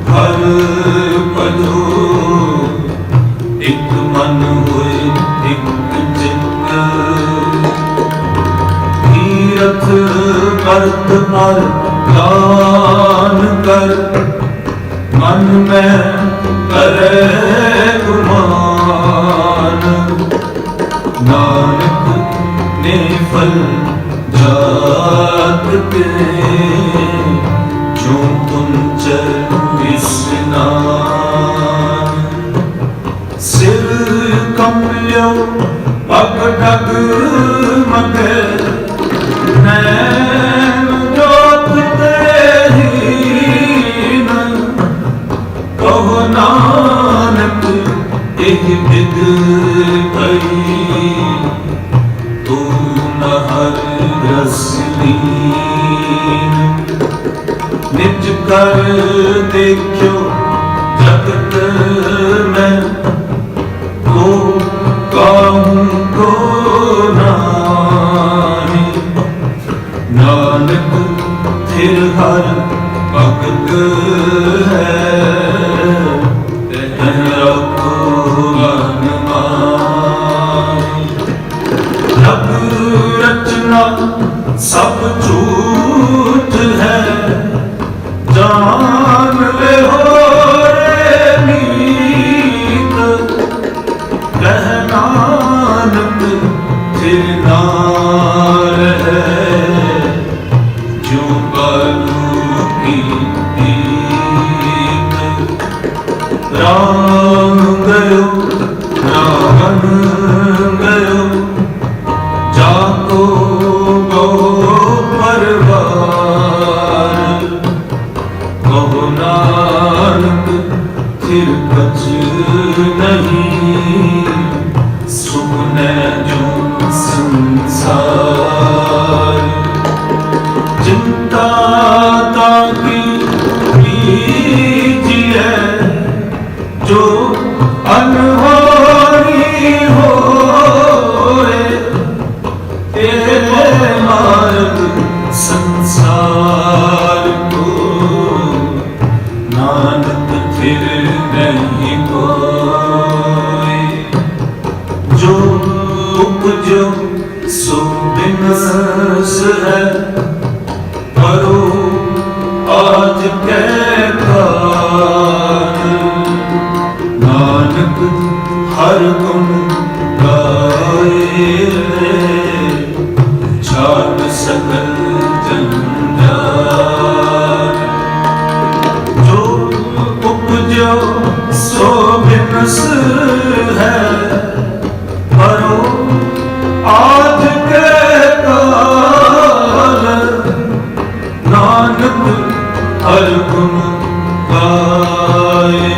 ਹਰ ਪਦੋ ਇੱਕ ਮਨ ਹੋਏ ਇੱਕ ਚਿੱਤ ਤੀਰਥ ਕਰਤ ਹਰ ਦਾਨ ਕਰ ਮਨ ਮੈਂ ਕਰੇ ਗੁਮਾਨ ਨਾਨਕ ਨੇ ਫਲ ਜਾਤ ਕੇ ਜੋ ਪੁੰਚ ਇਸਨਾਨ ਸਿਰ ਕੰਬਲਿਓ ਪਗ ਡਗ ਮਗੇ ਨੈਣ ਜੋਤ ਤੇਹੀਨ ਕਹੋ ਨਾਨਕ ਇਹ ਬਿਦ ਪਈ ਤੂੰ ਨ ਹਰ ਰਸਲੀਨ ਨਿਜ ਕਰ ਦੇਖਿਓ ਜਗਤ ਮੈਂ ਕੋ ਕਾਹੂੰ ਕੋ ਨਾਹੀ ਨਾਨਕ ਥਿਰ ਹਰ ਭਗਤ ਹੈ ਤਹਿ ਰੱਖੋ ਮਨ ਮਾਹੀ ਰਬ ਰਚਨਾ ਸਭ ਝੂਠ ਹੈ ਜਾਨ ਲੈ ਹੋ ਰੇ ਨੀਤ ਕਹਿ ਨਾਨਕ ਥਿਰ ਨਾ ਰਹੇ ਜੋ ਬਾਲੂ ਕੀ ਪੀਤ ਰਾਮ ਗਇਓ ਰਾਵਣ ਗਇਓ ਜਾਕੋ ਗੋ ਪਰਵਾਰ ਕਹੋ ਨਾਨਕ ਥਿਰ ਕਛ ਨਹੀਂ ਸੁਨੇ ਜੋ ਸੰਸਾਰ ਚਿੰਤਾ ਤਾਕੀ ਲੀਜੀਏ ਜੋ ਅਨਹੋਰੀ ਹੋਏ ਇਹ ਮਾਰਗ ਸੰਸਾਰ ਕੋ ਨਾਨਕ ਫਿਰ ਨਹੀਂ ਕੋਇ ਜੋ ਉਪਜੋ ਸੋ ਬਿਨਸ ਹੈ ਕਰੋ ਆਜ ਕੈ ਕਾਰ ਨਾਨਕ ਹਰ ਗੁਣ ਗਾਏ ਛਾੜ ਸਕਲ ਜੰਜਾਲ ਜੋ ਉਪਜੋ ਸੋ ਬਿਨਸ ਹੈ ਕਰੋ ਆਜ ਕੇ ਕਾਲ ਨਾਨਕ ਹਰ ਗੁਣ ਗਾਏ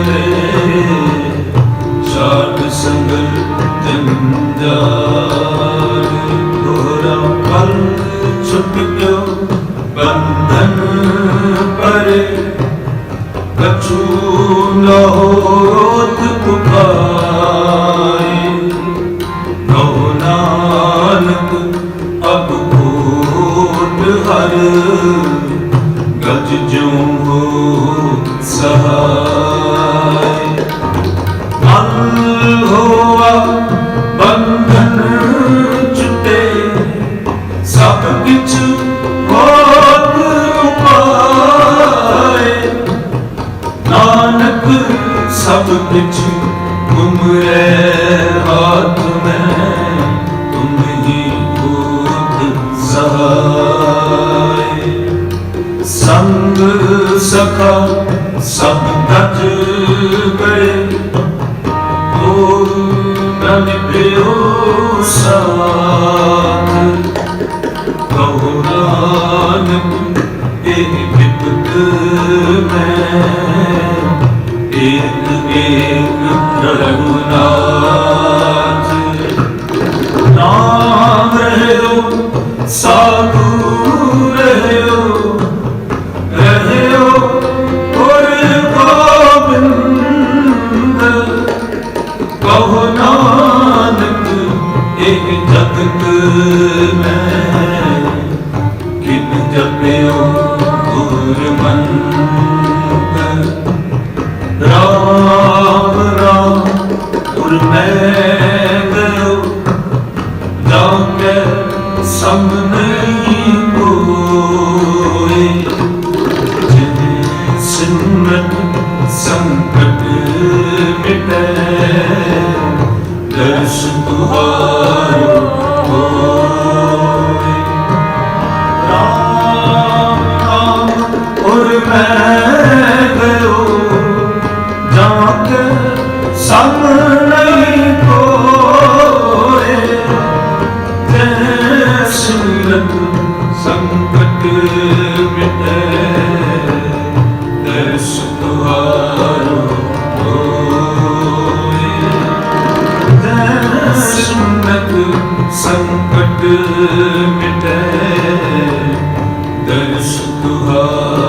ਛਾੜ ਸਕਲ ਜੰਜਾਲ ਦੋਹਰਾ ਪਲ ਛੁਟ ਗਿਓ ਬੰਧਨ ਪਰੇ ਕਛੂ ਨ ਹੋਤ ਪੁਕਾਏ ਕਹੋ ਨਾਨਕ ਅਬ ਓਟ ਹਰ ਗਜ ਜਿਉ ਹੋ ਸਹਾਇ ਮਨ ਹੋਆ ਬੰਧਨ ਛੁਟੇ ਸਭ ਕਿਛ ਹੋਤ ਉਪਾਏ ਨਾਨਕ ਸਭ ਕਿਛ ਤੁਮਰੇ ਹਾਥ ਮੈਂ ਤੁਮ ਹੀ ਹੋਤ ਸਹਾਇ ਸੰਗ ਸਖਾ ਸਭ ਤਜ ਗਏ ਨਨ ਪਿਓ ਸਾਥ ਕਹੋ ਨਾਨਕ ਇਹ ਵਿਪਤ ਮੈਂ ਏਕ ਏਕ ਰਘੁਨਾਥ ਨਾਮ ਰਹਿਓ ਸਾਧੂ ਰਹਿਓ ਰਹਿਓ ਗੁਰ ਗੋਬਿੰਦ ਕਹੋ ਨਾਨਕ ਇੱਕ ਜਗਤ ਮੈਂ ਕਿਨ ਜਪਿਓ गुरमंत राम राम गुर मैं गयो जाके सम नहीं कोई जिन सिमरत संकट मिटे दर्श तुहारो होए। राम राम और मैं गयो जाके सम नहीं कोए जय सिमरत संकट मिटे दर्श तुहारो होए। जय सिमरत संकट मिटे दर्श तुहारो